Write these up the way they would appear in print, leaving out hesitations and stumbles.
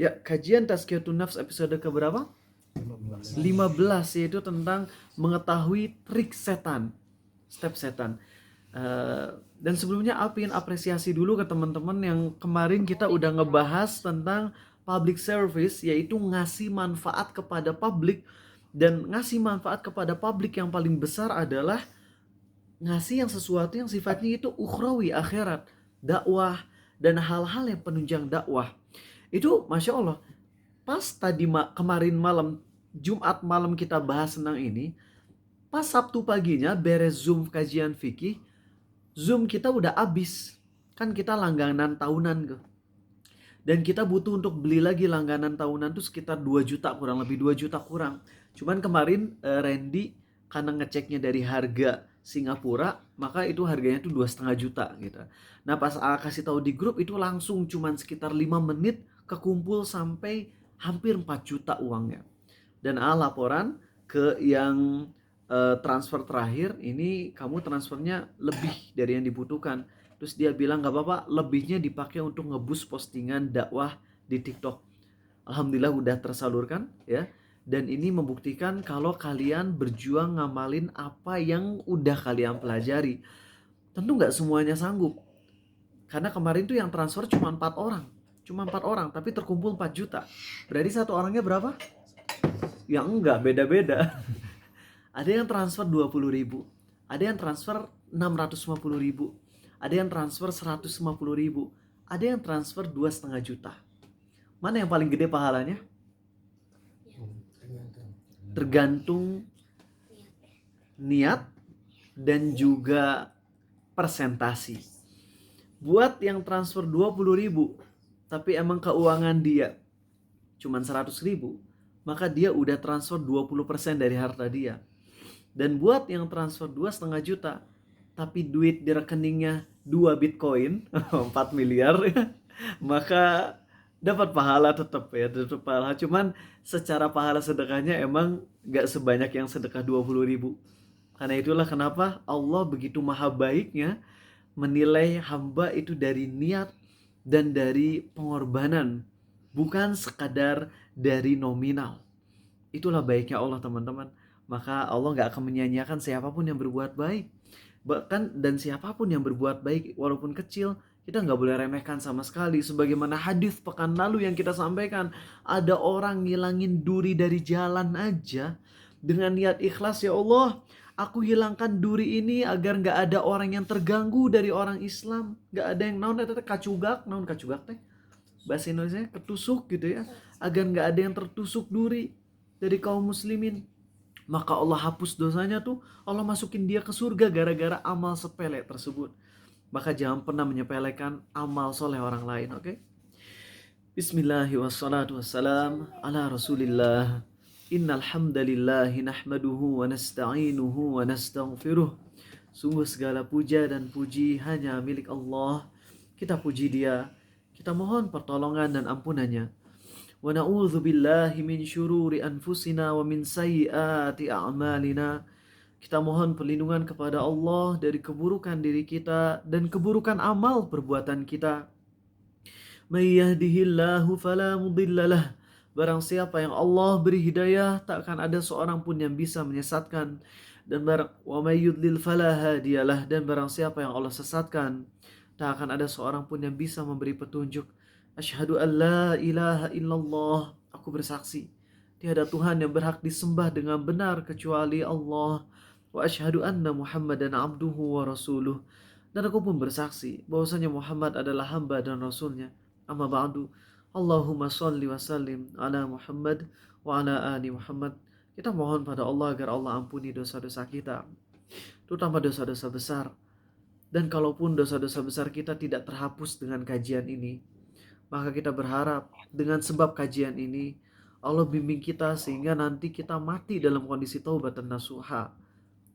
Ya, kajian Tazkiyatun Nafs episode keberapa? 15, yaitu tentang mengetahui trik setan, step setan. Dan sebelumnya Alpin apresiasi dulu ke teman-teman yang kemarin kita udah ngebahas tentang public service, yaitu ngasih manfaat kepada publik. Dan ngasih manfaat kepada publik yang paling besar adalah ngasih yang sesuatu yang sifatnya itu ukhrawi, akhirat, dakwah, dan hal-hal yang penunjang dakwah. Itu Masya Allah, pas tadi kemarin malam, Jumat malam kita bahas tentang ini, pas Sabtu paginya beres Zoom kajian fikih, Zoom kita udah habis. Kan kita langganan tahunan ke. Dan kita butuh untuk beli lagi langganan tahunan tuh sekitar 2 juta, kurang lebih 2 juta kurang. Cuman kemarin Randy karena ngeceknya dari harga Singapura, maka itu harganya tuh 2,5 juta gitu. Nah pas kasih tahu di grup itu langsung cuman sekitar 5 menit kekumpul sampai hampir 4 juta uangnya. Dan laporan ke yang transfer terakhir, ini kamu transfernya lebih dari yang dibutuhkan. Terus dia bilang gak apa-apa, lebihnya dipakai untuk ngebus postingan dakwah di TikTok. Alhamdulillah udah tersalurkan ya. Dan ini membuktikan kalau kalian berjuang ngamalin apa yang udah kalian pelajari. Tentu gak semuanya sanggup. Karena kemarin tuh yang transfer cuma 4 orang. Cuma 4 orang, tapi terkumpul 4 juta. Berarti satu orangnya berapa? Ya enggak, beda-beda. Ada yang transfer 20 ribu, ada yang transfer 650 ribu, ada yang transfer 150 ribu, ada yang transfer 2,5 juta. Mana yang paling gede pahalanya? Tergantung niat dan juga persentasi. Buat yang transfer 20 ribu, tapi emang keuangan dia cuman 100 ribu, maka dia udah transfer 20% dari harta dia. Dan buat yang transfer 2,5 juta, tapi duit di rekeningnya 2 bitcoin, 4 miliar, maka dapat pahala tetap ya, tetap pahala. Cuman secara pahala sedekahnya emang gak sebanyak yang sedekah 20 ribu. Karena itulah kenapa Allah begitu maha baiknya menilai hamba itu dari niat dan dari pengorbanan, bukan sekadar dari nominal. Itulah baiknya Allah teman-teman. Maka Allah gak akan menyanyiakan siapapun yang berbuat baik. Bahkan dan siapapun yang berbuat baik walaupun kecil, kita gak boleh remehkan sama sekali. Sebagaimana hadis pekan lalu yang kita sampaikan, ada orang ngilangin duri dari jalan aja dengan niat ikhlas, ya Allah, aku hilangkan duri ini agar gak ada orang yang terganggu dari orang Islam. Gak ada yang naon kacugak, naon kacugak teh bahasa Indonesia ketusuk gitu ya, agar gak ada yang tertusuk duri dari kaum muslimin. Maka Allah hapus dosanya tuh, Allah masukin dia ke surga gara-gara amal sepele tersebut. Maka jangan pernah menyepelekan amal soleh orang lain, oke? Bismillahirrahmanirrahim. Ala Rasulillah. Innal hamdalillahi nahmaduhu wa nasta'inuhu wa nastaghfiruh. Sungguh segala puja dan puji hanya milik Allah. Kita puji Dia, kita mohon pertolongan dan ampunannya. Wa na'udzu billahi min syururi anfusina wa min sayyiati a'malina. Kita mohon perlindungan kepada Allah dari keburukan diri kita dan keburukan amal perbuatan kita. May yahdihillahu fala mudhillalah. Barang siapa yang Allah beri hidayah, tak akan ada seorang pun yang bisa menyesatkan. Dan wa may yudlil fala hadiyalah. Dan barang siapa yang Allah sesatkan, tak akan ada seorang pun yang bisa memberi petunjuk. Asyhadu an la ilaha illallah. Aku bersaksi tiada Tuhan yang berhak disembah dengan benar kecuali Allah. Wa asyhadu anna Muhammadan abduhu wa rasuluh. Dan aku pun bersaksi bahwasanya Muhammad adalah hamba dan rasulnya. Amma ba'du. Allahumma salli wa sallim ala Muhammad wa ala ali Muhammad. Kita mohon pada Allah agar Allah ampuni dosa-dosa kita, terutama dosa-dosa besar. Dan kalaupun dosa-dosa besar kita tidak terhapus dengan kajian ini, maka kita berharap dengan sebab kajian ini Allah bimbing kita sehingga nanti kita mati dalam kondisi taubat dan nasuha.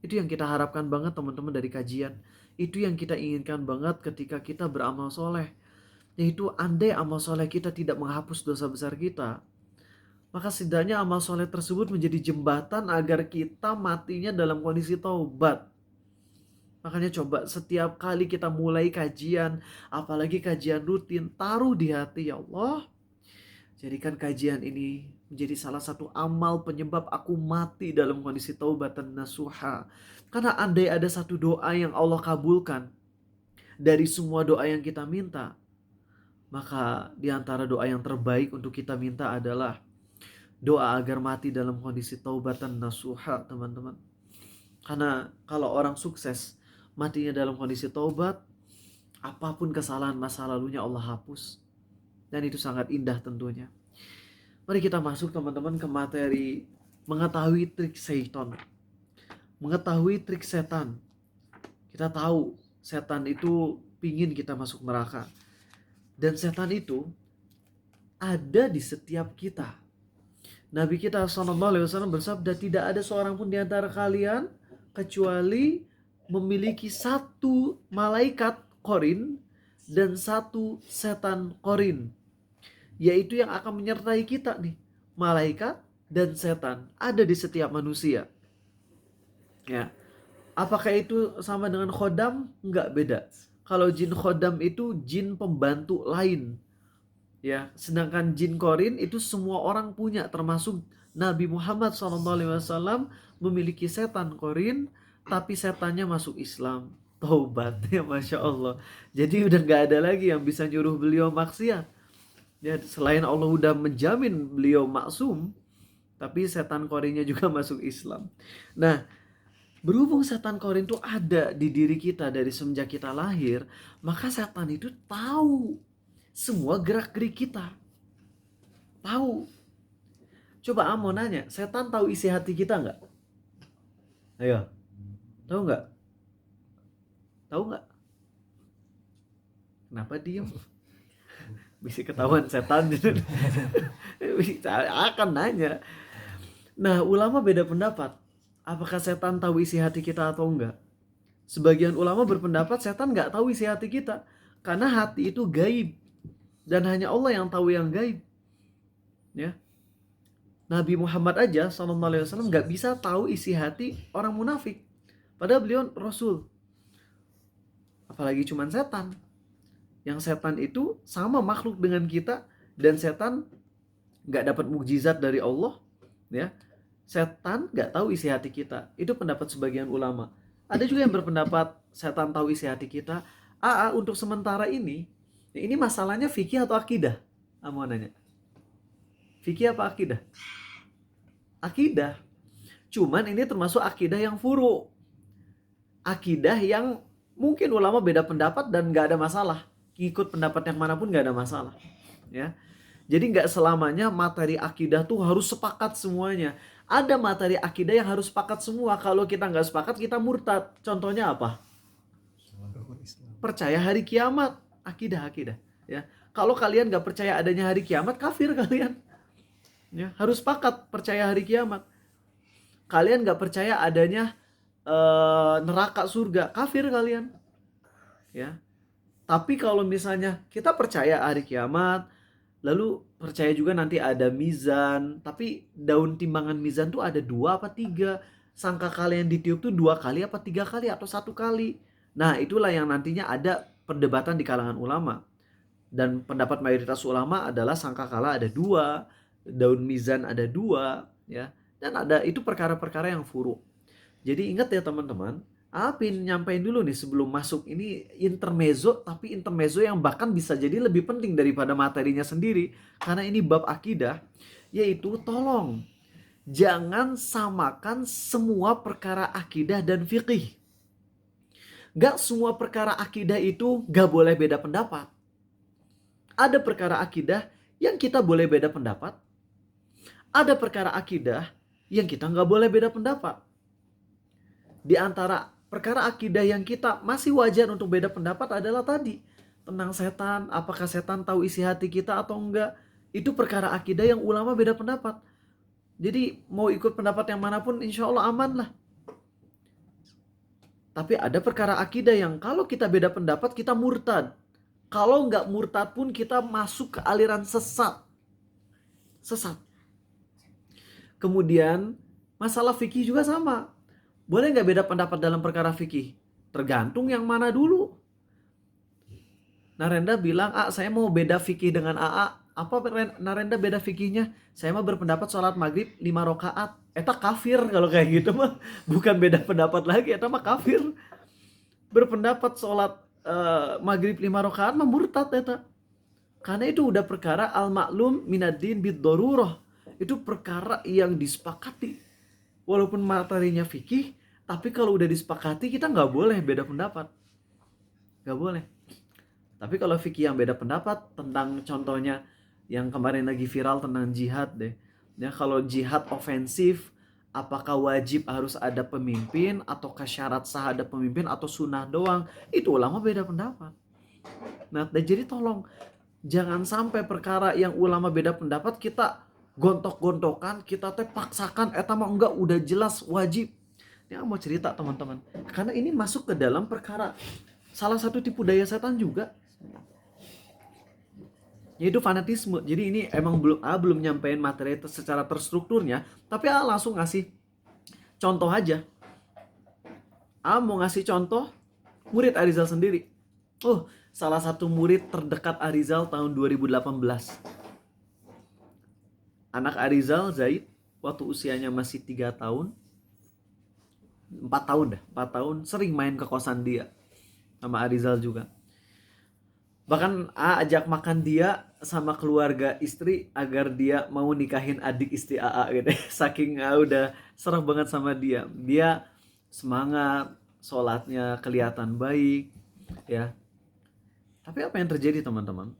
Itu yang kita harapkan banget teman-teman dari kajian. Itu yang kita inginkan banget ketika kita beramal soleh. Yaitu andai amal soleh kita tidak menghapus dosa besar kita, maka setidaknya amal soleh tersebut menjadi jembatan agar kita matinya dalam kondisi taubat. Makanya coba setiap kali kita mulai kajian, apalagi kajian rutin, taruh di hati, ya Allah, Jadikan kajian ini menjadi salah satu amal penyebab aku mati dalam kondisi taubatan nasuha. Karena andai ada satu doa yang Allah kabulkan dari semua doa yang kita minta, maka di antara doa yang terbaik untuk kita minta adalah doa agar mati dalam kondisi taubatan nasuha, teman-teman. Karena kalau orang sukses matinya dalam kondisi taubat, apapun kesalahan masa lalunya Allah hapus. Dan itu sangat indah tentunya. Mari kita masuk teman-teman ke materi mengetahui trik setan. Mengetahui trik setan. Kita tahu setan itu pingin kita masuk neraka. Dan setan itu ada di setiap kita. Nabi kita SAW bersabda, tidak ada seorang pun di antara kalian kecuali memiliki satu malaikat korin dan satu setan korin, yaitu yang akan menyertai kita nih. Malaikat dan setan ada di setiap manusia. Ya. Apakah itu sama dengan khodam? Enggak, beda. Kalau jin khodam itu jin pembantu lain. Ya, sedangkan jin korin itu semua orang punya, termasuk Nabi Muhammad SAW memiliki setan korin, tapi setannya masuk Islam. Taubat, ya Masya Allah. Jadi udah gak ada lagi yang bisa nyuruh beliau maksiat. Ya, selain Allah udah menjamin beliau maksum, tapi setan korinnya juga masuk Islam. Nah, berhubung setan korin itu ada di diri kita dari semenjak kita lahir, maka setan itu tahu semua gerak-gerik kita. Tahu. Coba mau nanya, setan tahu isi hati kita nggak? Ayo. Tahu nggak? Tahu nggak? Kenapa diem? Bisa ketahuan setan. Akan nanya. Nah, ulama beda pendapat. Apakah setan tahu isi hati kita atau enggak? Sebagian ulama berpendapat setan nggak tahu isi hati kita. Karena hati itu gaib. Dan hanya Allah yang tahu yang gaib. Ya. Nabi Muhammad aja SAW nggak bisa tahu isi hati orang munafik. Padahal beliau Rasul. Apalagi cuman setan. Yang setan itu sama makhluk dengan kita. Dan setan nggak dapat mukjizat dari Allah. Ya. Setan nggak tahu isi hati kita. Itu pendapat sebagian ulama. Ada juga yang berpendapat setan tahu isi hati kita. Untuk sementara ini masalahnya fikih atau akidah? Mau nanya. Fikih apa akidah? Akidah. Cuman ini termasuk akidah yang furu. Akidah yang mungkin ulama beda pendapat dan gak ada masalah. Ikut pendapat yang manapun gak ada masalah. Ya. Jadi gak selamanya materi akidah tuh harus sepakat semuanya. Ada materi akidah yang harus sepakat semua. Kalau kita gak sepakat, kita murtad. Contohnya apa? Percaya hari kiamat. Akidah. Ya. Kalau kalian gak percaya adanya hari kiamat, kafir kalian. Ya. Harus sepakat percaya hari kiamat. Kalian gak percaya adanya neraka surga, kafir kalian. Ya. Tapi kalau misalnya kita percaya hari kiamat, lalu percaya juga nanti ada mizan, tapi daun timbangan mizan tuh ada 2 apa 3, sangka kalian ditiup tuh 2 kali apa 3 kali atau 1 kali. Nah, itulah yang nantinya ada perdebatan di kalangan ulama. Dan pendapat mayoritas ulama adalah sangkakala ada 2, daun mizan ada 2, ya. Dan ada itu perkara-perkara yang furu. Jadi ingat ya teman-teman, Apin nyampein dulu nih sebelum masuk ini intermezzo, tapi intermezzo yang bahkan bisa jadi lebih penting daripada materinya sendiri. Karena ini bab akidah, yaitu tolong jangan samakan semua perkara akidah dan fikih. Gak semua perkara akidah itu gak boleh beda pendapat. Ada perkara akidah yang kita boleh beda pendapat. Ada perkara akidah yang kita gak boleh beda pendapat. Di antara perkara akidah yang kita masih wajar untuk beda pendapat adalah tadi. Tentang setan, apakah setan tahu isi hati kita atau enggak. Itu perkara akidah yang ulama beda pendapat. Jadi mau ikut pendapat yang manapun insya Allah aman lah. Tapi ada perkara akidah yang kalau kita beda pendapat kita murtad. Kalau nggak murtad pun kita masuk ke aliran sesat. Sesat. Kemudian masalah fikih juga sama. Boleh nggak beda pendapat dalam perkara fikih? Tergantung yang mana dulu. Narendra bilang, saya mau beda fikih dengan AA. apa narenda beda fikihnya? Saya mah berpendapat sholat maghrib 5 rakaat. Eta kafir kalau kayak gitu mah. Bukan beda pendapat lagi, eta mah kafir. Berpendapat sholat maghrib 5 rakaat mah murtad eta. Karena itu udah perkara al-maklum minaddin bid-darurah. Itu perkara yang disepakati. Walaupun materinya fikih, tapi kalau udah disepakati kita nggak boleh beda pendapat. Nggak boleh. Tapi kalau fikih yang beda pendapat tentang contohnya yang kemarin lagi viral tentang jihad deh. Ya, kalau jihad ofensif, apakah wajib harus ada pemimpin ataukah syarat sah ada pemimpin atau sunnah doang? Itu ulama beda pendapat. Nah, jadi tolong jangan sampai perkara yang ulama beda pendapat kita gontok-gontokan, kita teh paksakan eta mah enggak udah jelas wajib. Ini mau cerita teman-teman. Karena ini masuk ke dalam perkara salah satu tipu daya setan juga, yaitu fanatisme. Jadi ini emang belum nyampein materi secara terstrukturnya, tapi langsung ngasih contoh aja. Mau ngasih contoh murid Arizal sendiri. Salah satu murid terdekat Arizal tahun 2018. Anak Arizal, Zaid, waktu usianya masih 3 tahun, 4 tahun sering main ke kosan dia sama Arizal juga. Bahkan ajak makan dia sama keluarga istri agar dia mau nikahin adik istri AA gitu. Saking udah serah banget sama dia. Dia semangat, sholatnya kelihatan baik, ya. Tapi apa yang terjadi teman-teman?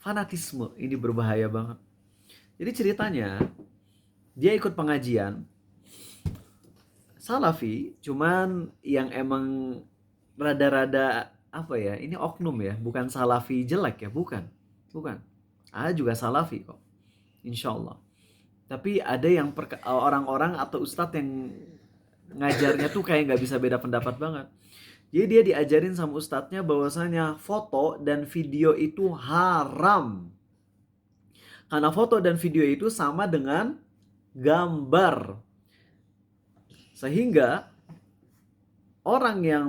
Fanatisme ini berbahaya banget. Jadi ceritanya dia ikut pengajian Salafi, cuman yang emang rada-rada apa ya, ini oknum ya, bukan Salafi jelek ya, bukan. Juga Salafi kok, insya Allah. Tapi ada yang orang-orang atau ustadz yang ngajarnya tuh kayak nggak bisa beda pendapat banget. Jadi dia diajarin sama ustadznya bahwasanya foto dan video itu haram. Karena foto dan video itu sama dengan gambar. Sehingga orang yang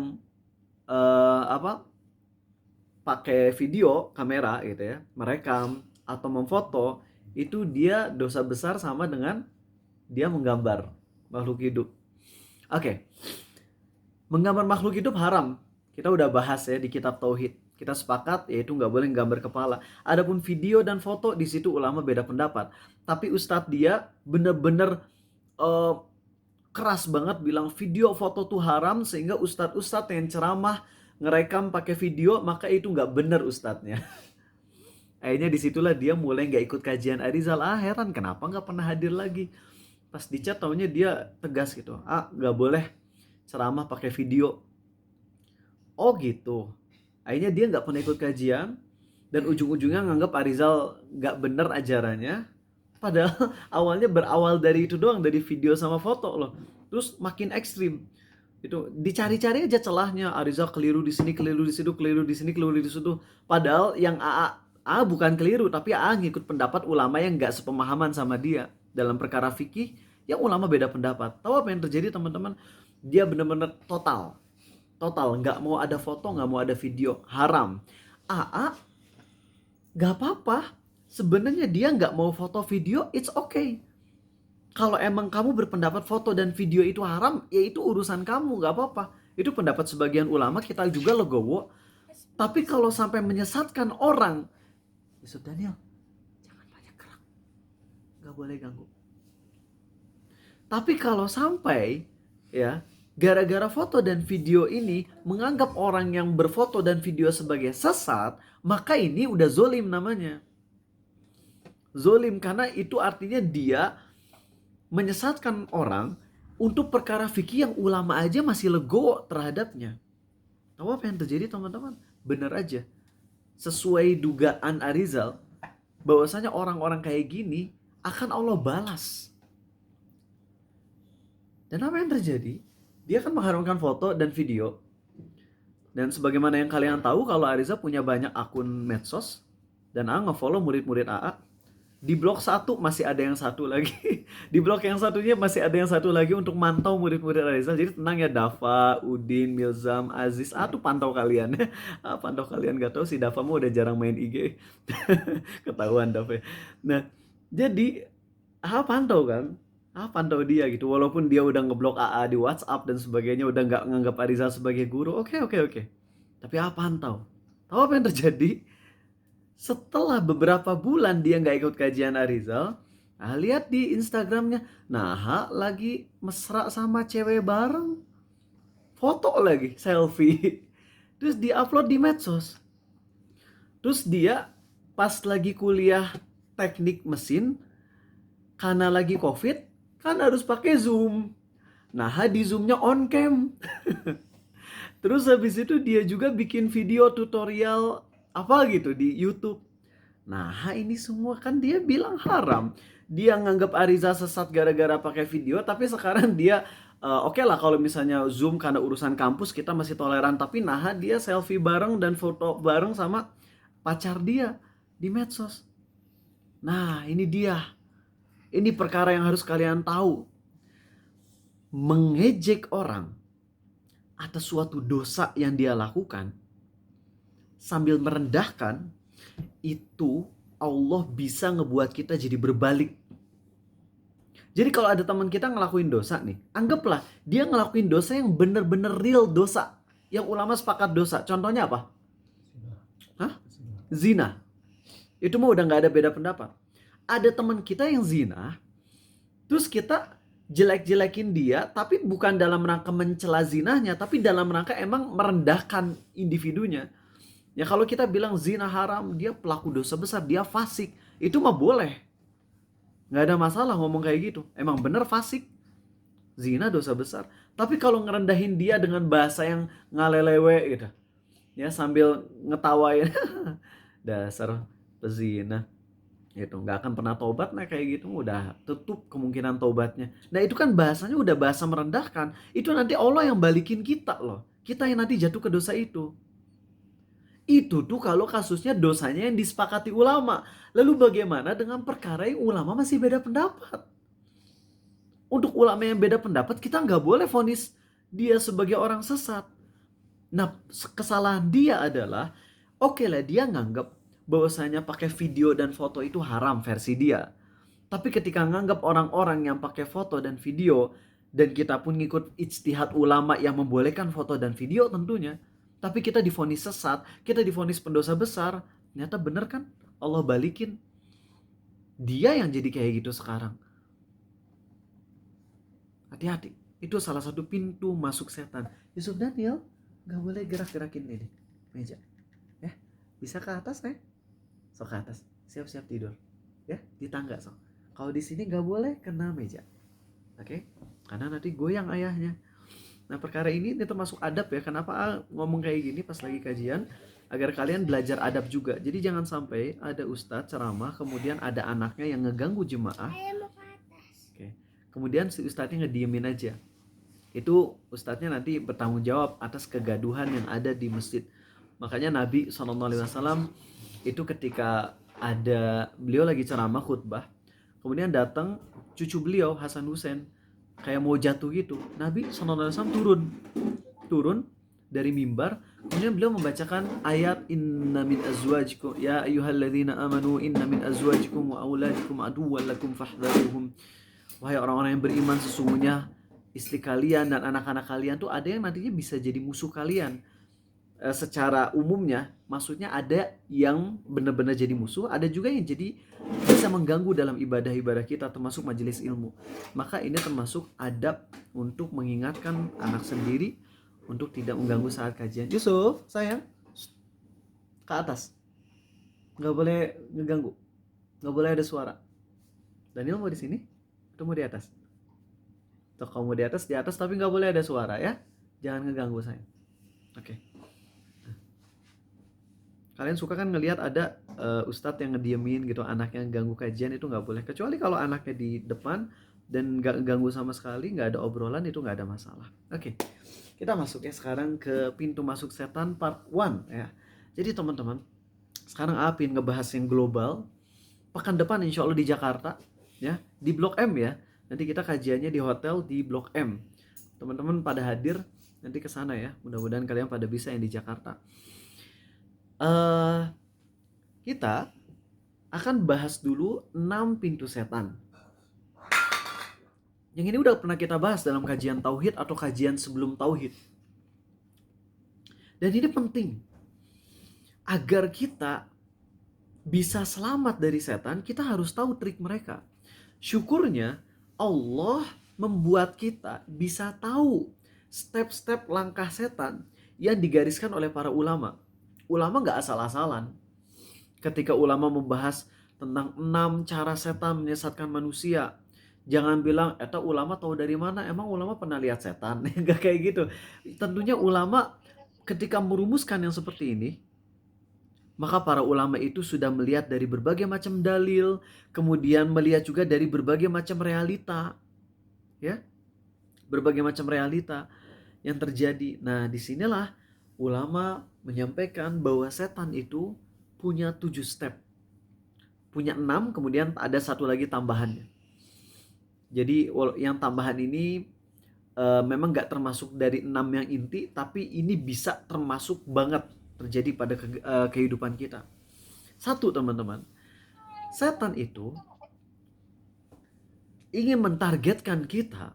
pakai video kamera gitu ya, merekam atau memfoto, itu dia dosa besar sama dengan dia menggambar makhluk hidup. Oke. Menggambar makhluk hidup haram. Kita udah bahas ya di kitab Tauhid. Kita sepakat yaitu nggak boleh gambar kepala. Adapun video dan foto, di situ ulama beda pendapat. Tapi ustadz dia bener-bener keras banget bilang video foto tuh haram, sehingga ustadz yang ceramah ngerekam pakai video, maka itu nggak bener ustadznya. Akhirnya disitulah dia mulai nggak ikut kajian Arizal. Heran kenapa nggak pernah hadir lagi. Pas di chat taunya dia tegas gitu. Nggak boleh ceramah pakai video. Oh gitu. Akhirnya dia nggak pernah ikut kajian dan ujung-ujungnya nganggap Arizal nggak bener ajarannya. Padahal awalnya berawal dari itu doang, dari video sama foto loh. Terus makin ekstrim. Itu dicari-cari aja celahnya. Arizal keliru di sini, keliru di situ, keliru di sini, keliru di situ. Padahal yang bukan keliru, tapi ngikut pendapat ulama yang nggak sepemahaman sama dia dalam perkara fikih. Yang ulama beda pendapat. Tahu apa yang terjadi teman-teman? Dia benar-benar total nggak mau ada foto, nggak mau ada video, haram. Nggak apa-apa. Sebenarnya dia nggak mau foto video, it's okay. Kalau emang kamu berpendapat foto dan video itu haram, ya itu urusan kamu, nggak apa-apa. Itu pendapat sebagian ulama, kita juga legowo. Tapi kalau sampai menyesatkan orang, Yusuf Daniel, jangan banyak gerak, nggak boleh ganggu. Tapi kalau sampai ya gara-gara foto dan video ini menganggap orang yang berfoto dan video sebagai sesat, maka ini udah zolim namanya. Zolim karena itu artinya dia menyesatkan orang untuk perkara fikih yang ulama aja masih legowo terhadapnya. Tahu apa yang terjadi teman-teman? Bener aja. Sesuai dugaan Arizal, bahwasanya orang-orang kayak gini akan Allah balas. Dan apa yang terjadi? Dia akan mengharamkan foto dan video. Dan sebagaimana yang kalian tahu, kalau Arizal punya banyak akun medsos dan nge-follow murid-murid AA. Di blok satu masih ada yang satu lagi. Di blok yang satunya masih ada yang satu lagi untuk mantau murid-murid Arizal. Jadi tenang ya, Dafa, Udin, Milzam, Aziz. Tuh pantau kalian. Pantau kalian, gak tahu si Dafa mah udah jarang main IG. Ketahuan Dafa. Nah, jadi pantau kan. Pantau dia gitu. Walaupun dia udah ngeblok AA di WhatsApp dan sebagainya, udah nggak nganggap Arizal sebagai guru. Oke. Tapi pantau. Tahu apa yang terjadi? Setelah beberapa bulan dia nggak ikut kajian Arizal, lihat di Instagramnya, lagi mesra sama cewek bareng, foto lagi, selfie, terus diupload di medsos. Terus dia pas lagi kuliah teknik mesin, karena lagi COVID, kan harus pakai Zoom. Di Zoomnya on cam. Terus habis itu dia juga bikin video tutorial apa gitu di YouTube. Ini semua kan dia bilang haram. Dia nganggap Ariza sesat gara-gara pakai video, tapi sekarang dia oke lah kalau misalnya Zoom karena urusan kampus kita masih toleran, tapi dia selfie bareng dan foto bareng sama pacar dia di medsos. Ini dia. Ini perkara yang harus kalian tahu. Mengejek orang atas suatu dosa yang dia lakukan sambil merendahkan, itu Allah bisa ngebuat kita jadi berbalik. Jadi kalau ada teman kita ngelakuin dosa nih, anggaplah dia ngelakuin dosa yang bener-bener real dosa, yang ulama sepakat dosa. Contohnya apa? Zina. Itu mah udah gak ada beda pendapat. Ada teman kita yang zina, terus kita jelek-jelekin dia, tapi bukan dalam rangka mencela zinahnya, tapi dalam rangka emang merendahkan individunya. Ya kalau kita bilang zina haram, dia pelaku dosa besar, dia fasik, itu mah boleh. Gak ada masalah ngomong kayak gitu. Emang bener fasik, zina dosa besar. Tapi kalau ngerendahin dia dengan bahasa yang ngalelewe gitu, ya sambil ngetawain, dasar pezina, gitu, nggak akan pernah tobat. Kayak gitu udah tutup kemungkinan tobatnya. Itu kan bahasanya udah bahasa merendahkan. Itu nanti Allah yang balikin kita loh, kita yang nanti jatuh ke dosa itu. Itu tuh kalau kasusnya dosanya yang disepakati ulama. Lalu bagaimana dengan perkara yang ulama masih beda pendapat? Untuk ulama yang beda pendapat, kita nggak boleh vonis dia sebagai orang sesat. Kesalahan dia adalah, oke lah dia nganggap bahwasanya pakai video dan foto itu haram versi dia. Tapi ketika nganggap orang-orang yang pakai foto dan video, dan kita pun ngikut ijtihad ulama yang membolehkan foto dan video tentunya, tapi kita divonis sesat, kita divonis pendosa besar, ternyata bener kan? Allah balikin. Dia yang jadi kayak gitu sekarang. Hati-hati. Itu salah satu pintu masuk setan. Yusuf Daniel, gak boleh gerak-gerakin ini meja. Ya, bisa ke atas ya? Sok ke atas, siap-siap tidur. Ya, di tangga sok. Kalau di sini gak boleh kena meja. Oke? Karena nanti goyang ayahnya. Perkara ini termasuk adab ya. Kenapa ngomong kayak gini pas lagi kajian? Agar kalian belajar adab juga. Jadi jangan sampai ada ustadz ceramah, kemudian ada anaknya yang ngeganggu jemaah. Oke. Kemudian si ustadznya ngediemin aja. Itu ustadznya nanti bertanggung jawab atas kegaduhan yang ada di masjid. Makanya Nabi SAW itu ketika beliau lagi ceramah khutbah, kemudian datang cucu beliau Hasan Hussein kayak mau jatuh gitu. Nabi SAW turun dari mimbar, kemudian beliau membacakan ayat inna min azwajikum ya ayyuhalladzina amanu inna min azwajikum wa auladikum aduwwan lakum fahdharuhum. Wahai orang-orang yang beriman, sesungguhnya istri kalian dan anak-anak kalian tuh ada yang nantinya bisa jadi musuh kalian. Secara umumnya, maksudnya ada yang benar-benar jadi musuh, ada juga yang jadi bisa mengganggu dalam ibadah-ibadah kita, termasuk majelis ilmu. Maka ini termasuk adab untuk mengingatkan anak sendiri untuk tidak mengganggu saat kajian. Yusuf, sayang, ke atas, nggak boleh ngeganggu, nggak boleh ada suara. Daniel mau di sini atau mau di atas? Tuh, kamu di atas tapi nggak boleh ada suara ya, jangan ngeganggu sayang. Oke. Kalian suka kan ngelihat ada ustadz yang ngediemin gitu anaknya ganggu kajian, itu nggak boleh. Kecuali kalau anaknya di depan dan nggak ganggu sama sekali, nggak ada obrolan, itu nggak ada masalah. Oke, kita masuk ya sekarang ke pintu masuk setan part 1 ya. Jadi teman-teman, sekarang Apin ngebahas yang global, pekan depan insya Allah di Jakarta, ya, di Blok M ya. Nanti kita kajiannya di hotel di Blok M. Teman-teman pada hadir nanti ke sana ya. Mudah-mudahan kalian pada bisa yang di Jakarta. Kita akan bahas dulu 6 pintu setan. Yang ini udah pernah kita bahas dalam kajian tauhid atau kajian sebelum tauhid. Dan ini penting. Agar kita bisa selamat dari setan, kita harus tahu trik mereka. Syukurnya Allah membuat kita bisa tahu step-step langkah setan yang digariskan oleh para ulama. Ulama gak asal-asalan. Ketika ulama membahas tentang 6 cara setan menyesatkan manusia, jangan bilang, eta ulama tahu dari mana? Emang ulama pernah lihat setan? Gak kayak gitu. Tentunya ulama ketika merumuskan yang seperti ini, maka para ulama itu sudah melihat dari berbagai macam dalil, kemudian melihat juga dari berbagai macam realita, ya, berbagai macam realita yang terjadi. Nah, disinilah ulama menyampaikan bahwa setan itu punya 7 step, punya 6, kemudian ada satu lagi tambahannya. Jadi yang tambahan ini memang gak termasuk dari 6 yang inti, tapi ini bisa termasuk banget terjadi pada kehidupan kita. Satu, teman-teman, setan itu ingin mentargetkan kita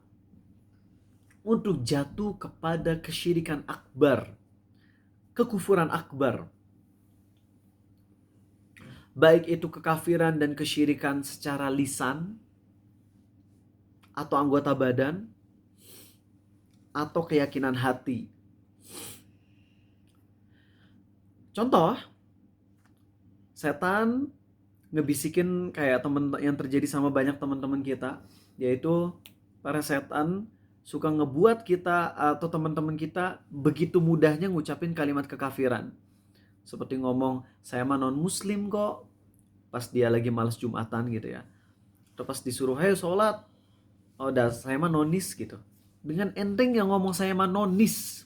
untuk jatuh kepada kesyirikan akbar, kekufuran akbar. Baik itu kekafiran dan kesyirikan secara lisan atau anggota badan, atau keyakinan hati. Contoh, setan ngebisikin kayak temen yang terjadi sama banyak teman-teman kita, yaitu para setan suka ngebuat kita atau teman-teman kita begitu mudahnya ngucapin kalimat kekafiran. Seperti ngomong, saya mah non muslim kok, pas dia lagi malas Jumatan gitu ya. Atau pas disuruh, ayo sholat, oh dah saya mah nonis gitu. Dengan enteng yang ngomong saya mah nonis,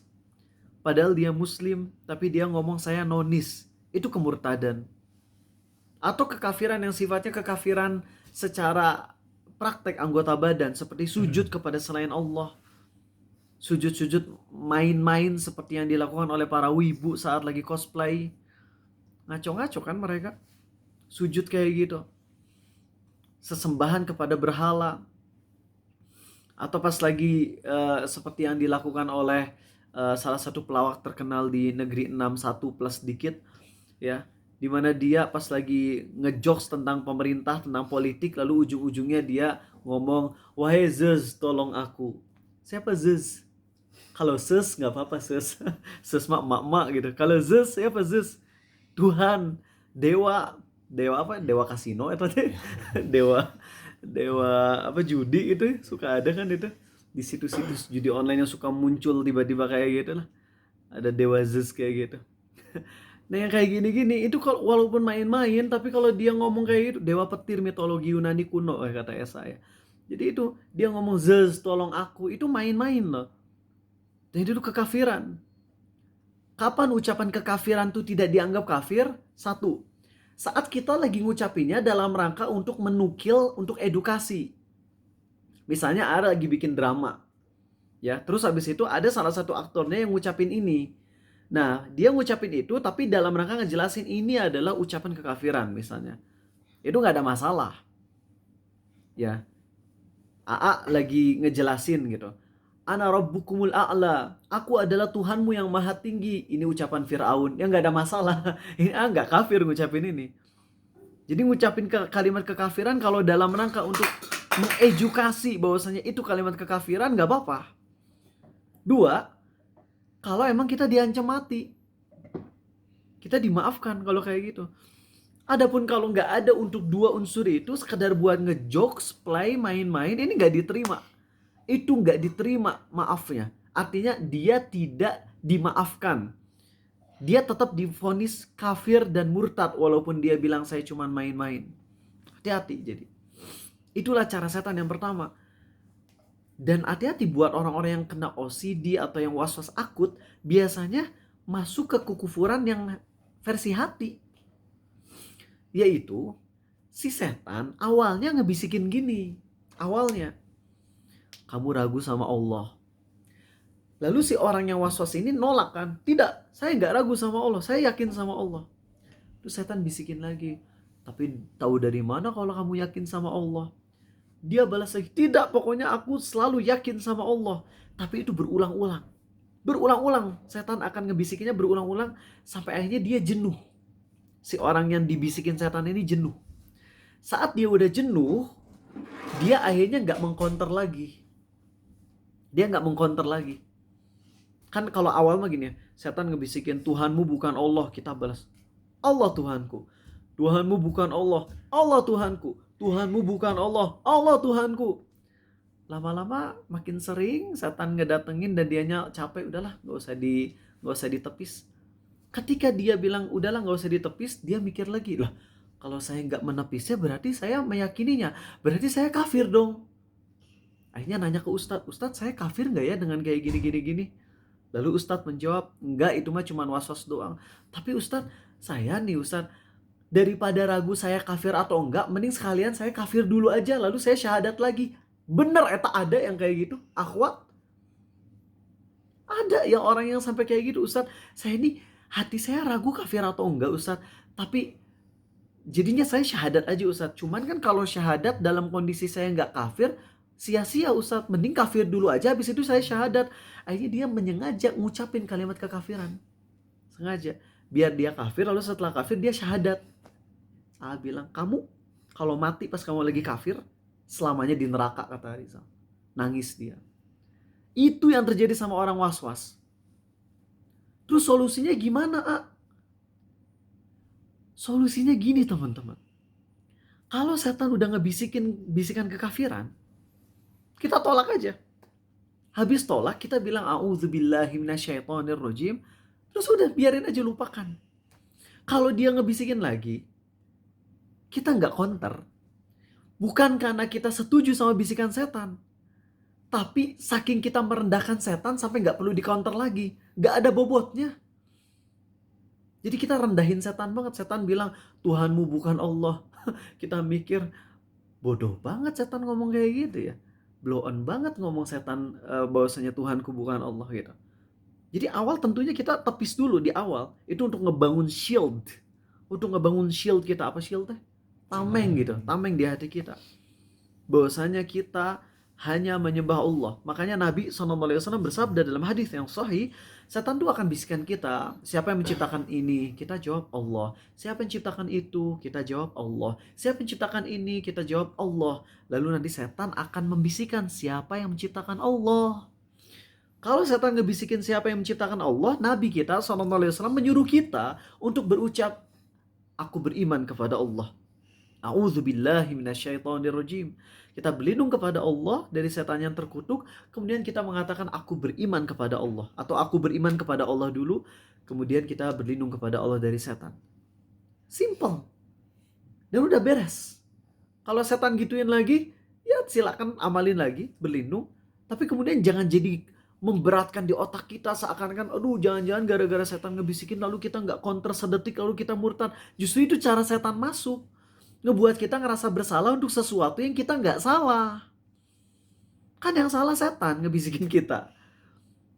padahal dia muslim, tapi dia ngomong saya nonis. Itu kemurtadan. Atau kekafiran yang sifatnya kekafiran secara praktek anggota badan, seperti sujud kepada selain Allah. Sujud-sujud main-main seperti yang dilakukan oleh para wibu saat lagi cosplay. Ngaco-ngaco kan mereka. Sujud kayak gitu. Sesembahan kepada berhala. Atau pas lagi seperti yang dilakukan oleh salah satu pelawak terkenal di negeri 61 plus dikit, ya, dimana dia pas lagi ngejokes tentang pemerintah, tentang politik, lalu ujung-ujungnya dia ngomong, wahai Zeus tolong aku. Siapa Zeus? Kalau Zeus nggak apa-apa Zeus. Zeus mak gitu. Kalau Zeus siapa Zeus? Tuhan, dewa apa? Dewa kasino atau dewa apa judi itu suka ada kan itu di situs-situs judi online yang suka muncul tiba-tiba kayak gitu lah, ada dewa Zeus kayak gitu. Nah yang kayak gini-gini itu kalau walaupun main-main, tapi kalau dia ngomong kayak gitu, dewa petir mitologi Yunani kuno kata saya. Jadi itu dia ngomong Zeus tolong aku, itu main-main loh. Dan itu kekafiran. Kapan ucapan kekafiran itu tidak dianggap kafir? Satu, saat kita lagi ngucapinnya dalam rangka untuk menukil, untuk edukasi. Misalnya ada lagi bikin drama, ya, terus habis itu ada salah satu aktornya yang ngucapin ini. Nah, dia ngucapin itu tapi dalam rangka ngejelasin ini adalah ucapan kekafiran misalnya. Itu nggak ada masalah. Ya, AA lagi ngejelasin gitu. Ana rabbukumul a'la, aku adalah Tuhanmu yang maha tinggi. Ini ucapan Fir'aun, ya nggak ada masalah. Ini nggak kafir ngucapin ini. Jadi ngucapin kalimat kekafiran kalau dalam rangka untuk mengedukasi bahwasanya itu kalimat kekafiran nggak apa-apa. Dua, kalau emang kita diancam mati, kita dimaafkan kalau kayak gitu. Adapun kalau nggak ada untuk dua unsur itu, sekedar buat ngejokes, play, main-main, ini nggak diterima. Itu nggak diterima maafnya. Artinya dia tidak dimaafkan. Dia tetap divonis kafir dan murtad walaupun dia bilang saya cuma main-main. Hati-hati jadi. Itulah cara setan yang pertama. Dan hati-hati buat orang-orang yang kena OCD atau yang was-was akut, biasanya masuk ke kekufuran yang versi hati. Yaitu si setan awalnya ngebisikin gini. Awalnya, kamu ragu sama Allah. Lalu si orang yang was-was ini nolak kan. Tidak, saya nggak ragu sama Allah, saya yakin sama Allah. Terus setan bisikin lagi, tapi tahu dari mana kalau kamu yakin sama Allah? Dia balas lagi, tidak, pokoknya aku selalu yakin sama Allah. Tapi itu berulang-ulang. Berulang-ulang, setan akan ngebisikinnya berulang-ulang sampai akhirnya dia jenuh. Si orang yang dibisikin setan ini jenuh. Saat dia udah jenuh, dia akhirnya nggak mengcounter lagi. Dia nggak mengcounter lagi. Kan kalau awal mah gini ya, setan ngebisikin Tuhanmu bukan Allah, kita balas, Allah Tuhanku. Tuhanmu bukan Allah, Allah Tuhanku. Tuhanmu bukan Allah, Allah Tuhanku. Lama-lama makin sering setan ngedatengin dan dianya capek, udahlah nggak usah ditepis. Ketika dia bilang udahlah nggak usah ditepis, dia mikir lagi, lah kalau saya nggak menepisnya berarti saya meyakininya, berarti saya kafir dong. Akhirnya nanya ke Ustadz, Ustadz saya kafir nggak ya dengan kayak gini. Lalu Ustadz menjawab, enggak, itu mah cuma was-was doang. Tapi Ustadz, saya nih Ustadz, daripada ragu saya kafir atau enggak, mending sekalian saya kafir dulu aja, lalu saya syahadat lagi. Bener, eta ada yang kayak gitu, akhwat. Ada yang orang yang sampai kayak gitu, Ustadz, saya ini hati saya ragu kafir atau enggak Ustadz, tapi jadinya saya syahadat aja Ustadz. Cuman kan kalau syahadat dalam kondisi saya nggak kafir, sia-sia Ustadz. Mending kafir dulu aja, habis itu saya syahadat. Akhirnya dia menyengaja ngucapin kalimat kekafiran. Sengaja. Biar dia kafir, lalu setelah kafir dia syahadat. Bilang, kamu kalau mati pas kamu lagi kafir, selamanya di neraka, kata Rizal. Nangis dia. Itu yang terjadi sama orang was-was. Terus solusinya gimana, Solusinya gini teman-teman. Kalau setan udah bisikan kekafiran, kita tolak aja. Habis tolak kita bilang a'udzubillahi minasyaitonirrajim. Terus udah biarin aja, lupakan. Kalau dia ngebisikin lagi, kita nggak counter. Bukan karena kita setuju sama bisikan setan, tapi saking kita merendahkan setan sampai nggak perlu di counter lagi. Nggak ada bobotnya. Jadi kita rendahin setan banget. Setan bilang, Tuhanmu bukan Allah. Kita mikir, bodoh banget setan ngomong kayak gitu ya. Blow on banget ngomong setan bahwasanya Tuhanku bukan Allah gitu. Jadi awal tentunya kita tepis dulu di awal. Itu untuk ngebangun shield. Untuk ngebangun shield kita. Apa shield teh? Tameng gitu. Tameng di hati kita. Bahwasanya kita hanya menyembah Allah. Makanya Nabi SAW bersabda dalam hadis yang sahih, setan itu akan bisikan kita, siapa yang menciptakan ini? Kita jawab Allah. Siapa yang menciptakan itu? Kita jawab Allah. Siapa yang menciptakan ini? Kita jawab Allah. Lalu nanti setan akan membisikkan siapa yang menciptakan Allah. Kalau setan ngebisikin siapa yang menciptakan Allah, Nabi kita SAW menyuruh kita untuk berucap, aku beriman kepada Allah. A'udzubillahi minasyaitonirrajim. Kita berlindung kepada Allah dari setan yang terkutuk. Kemudian kita mengatakan aku beriman kepada Allah. Atau aku beriman kepada Allah dulu. Kemudian kita berlindung kepada Allah dari setan. Simple. Dan udah beres. Kalau setan gituin lagi, ya silakan amalin lagi, berlindung. Tapi kemudian jangan jadi memberatkan di otak kita seakan-akan, aduh jangan-jangan gara-gara setan ngebisikin lalu kita nggak counter sedetik lalu kita murtad. Justru itu cara setan masuk. Ngebuat kita ngerasa bersalah untuk sesuatu yang kita nggak salah. Kan yang salah setan ngebisikin kita.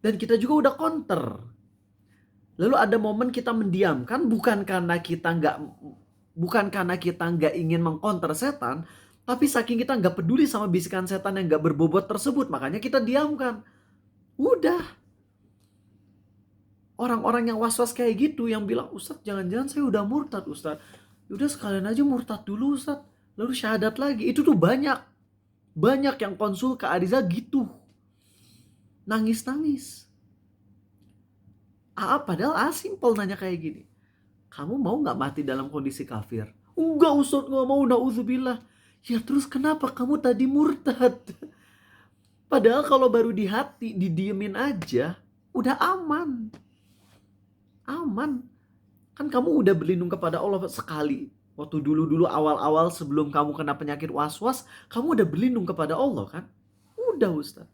Dan kita juga udah counter. Lalu ada momen kita mendiamkan bukan karena kita nggak ingin mengcounter setan, tapi saking kita nggak peduli sama bisikan setan yang nggak berbobot tersebut, makanya kita diamkan. Udah. Orang-orang yang was-was kayak gitu yang bilang, Ustadz jangan-jangan saya udah murtad Ustadz. Udah sekalian aja murtad dulu Ustadz, lalu syahadat lagi. Itu tuh banyak yang konsul ke Ariza gitu, nangis. Padahal simple nanya kayak gini, kamu mau nggak mati dalam kondisi kafir? Enggak Ustadz, nggak mau, na'udzubillah. Ya terus kenapa kamu tadi murtad? Padahal kalau baru di hati didiemin aja udah aman. Kan kamu udah berlindung kepada Allah sekali. Waktu dulu awal-awal sebelum kamu kena penyakit was-was, kamu udah berlindung kepada Allah kan? Udah Ustaz.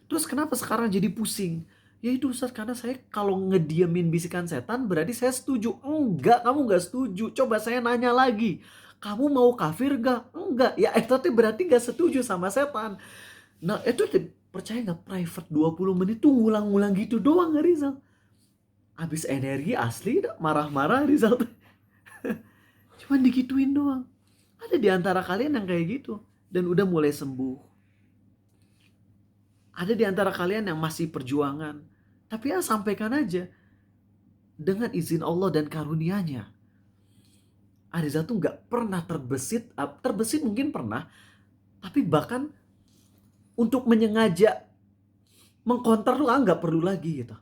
Terus kenapa sekarang jadi pusing? Ya itu Ustaz, karena saya kalau ngediamin bisikan setan berarti saya setuju. Enggak, kamu enggak setuju. Coba saya nanya lagi. Kamu mau kafir gak? Enggak. Ya itu berarti gak setuju sama setan. Nah itu percaya gak, private 20 menit tuh ngulang-ngulang gitu doang Rizal. Habis energi asli, marah-marah Rizal tuh. Cuman digituin doang. Ada di antara kalian yang kayak gitu dan udah mulai sembuh. Ada di antara kalian yang masih perjuangan. Tapi ya sampaikan aja. Dengan izin Allah dan karunia-Nya. Ariza tuh gak pernah terbesit. Terbesit mungkin pernah. Tapi bahkan untuk menyengaja mengkonter tuh gak perlu lagi gitu.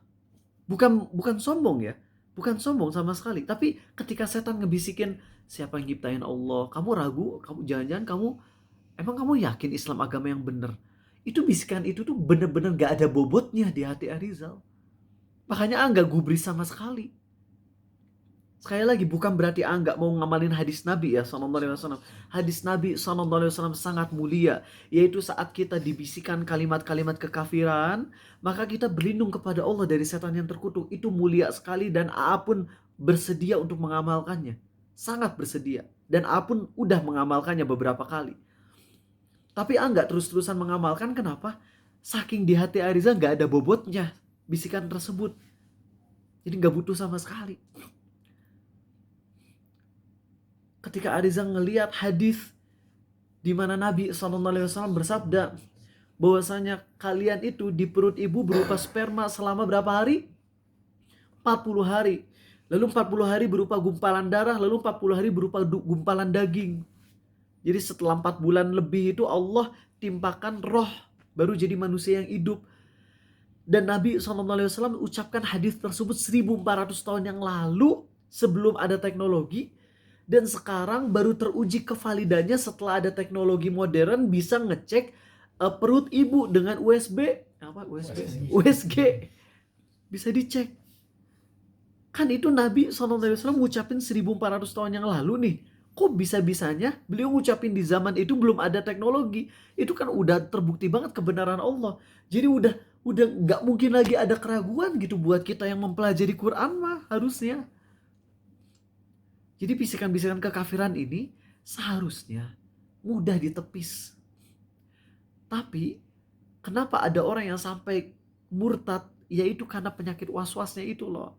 Bukan sombong ya. Bukan sombong sama sekali. Tapi ketika setan ngebisikin, siapa yang nyiptain Allah? Kamu ragu? Jangan-jangan emang kamu yakin Islam agama yang benar? Itu bisikan itu tuh bener-bener gak ada bobotnya di hati Arizal. Makanya gak gubris sama sekali. Sekali lagi, bukan berarti nggak mau ngamalin hadis Nabi ya sallallahu alaihi wasallam. Hadis Nabi sallallahu alaihi wasallam sangat mulia, yaitu saat kita dibisikan kalimat-kalimat kekafiran, maka kita berlindung kepada Allah dari setan yang terkutuk. Itu mulia sekali dan AA pun bersedia untuk mengamalkannya. Sangat bersedia. Dan AA pun udah mengamalkannya beberapa kali. Tapi AA nggak terus-terusan mengamalkan, kenapa? Saking di hati Ariza nggak ada bobotnya bisikan tersebut. Jadi nggak butuh sama sekali. Ketika Ariza ngelihat hadis di mana Nabi SAW bersabda bahwasanya kalian itu di perut ibu berupa sperma selama berapa hari? 40 hari. Lalu 40 hari berupa gumpalan darah, lalu 40 hari berupa gumpalan daging. Jadi setelah 4 bulan lebih itu Allah timpakan roh, baru jadi manusia yang hidup. Dan Nabi SAW ucapkan hadis tersebut 1400 tahun yang lalu sebelum ada teknologi. Dan sekarang baru teruji kevalidannya setelah ada teknologi modern bisa ngecek perut ibu dengan USG. Bisa dicek. Kan itu Nabi SAW ngucapin 1400 tahun yang lalu nih. Kok bisa-bisanya beliau ngucapin di zaman itu belum ada teknologi. Itu kan udah terbukti banget kebenaran Allah. Jadi udah gak mungkin lagi ada keraguan gitu buat kita yang mempelajari Quran mah harusnya. Jadi bisikan-bisikan kekafiran ini seharusnya mudah ditepis. Tapi kenapa ada orang yang sampai murtad? Yaitu karena penyakit was-wasnya itu loh.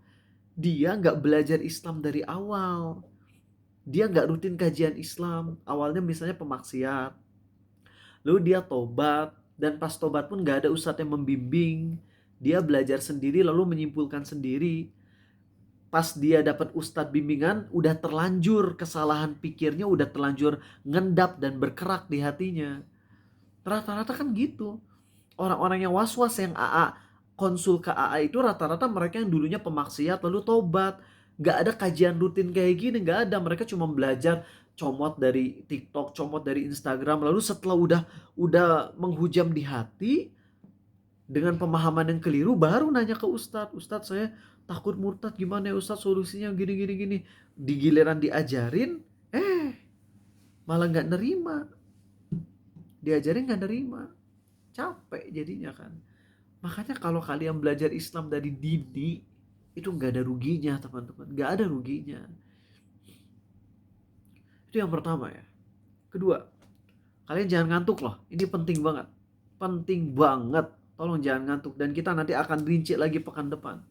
Dia gak belajar Islam dari awal. Dia gak rutin kajian Islam. Awalnya misalnya pemaksiat. Lalu dia tobat. Dan pas tobat pun gak ada ustadz yang membimbing. Dia belajar sendiri lalu menyimpulkan sendiri. Pas dia dapat ustadz bimbingan, udah terlanjur kesalahan pikirnya, udah terlanjur ngendap dan berkerak di hatinya. Rata-rata kan gitu. Orang-orang yang was-was yang AA konsul ke AA itu rata-rata mereka yang dulunya pemaksiat lalu tobat. Gak ada kajian rutin kayak gini, gak ada. Mereka cuma belajar comot dari TikTok, comot dari Instagram. Lalu setelah udah menghujam di hati dengan pemahaman yang keliru, baru nanya ke ustadz. Ustadz, saya takut murtad, gimana ya Ustadz solusinya gini. Di giliran diajarin, malah gak nerima. Diajarin gak nerima. Capek jadinya kan. Makanya kalau kalian belajar Islam dari dini, itu gak ada ruginya teman-teman. Gak ada ruginya. Itu yang pertama ya. Kedua, kalian jangan ngantuk loh. Ini penting banget. Penting banget. Tolong jangan ngantuk. Dan kita nanti akan rinci lagi pekan depan.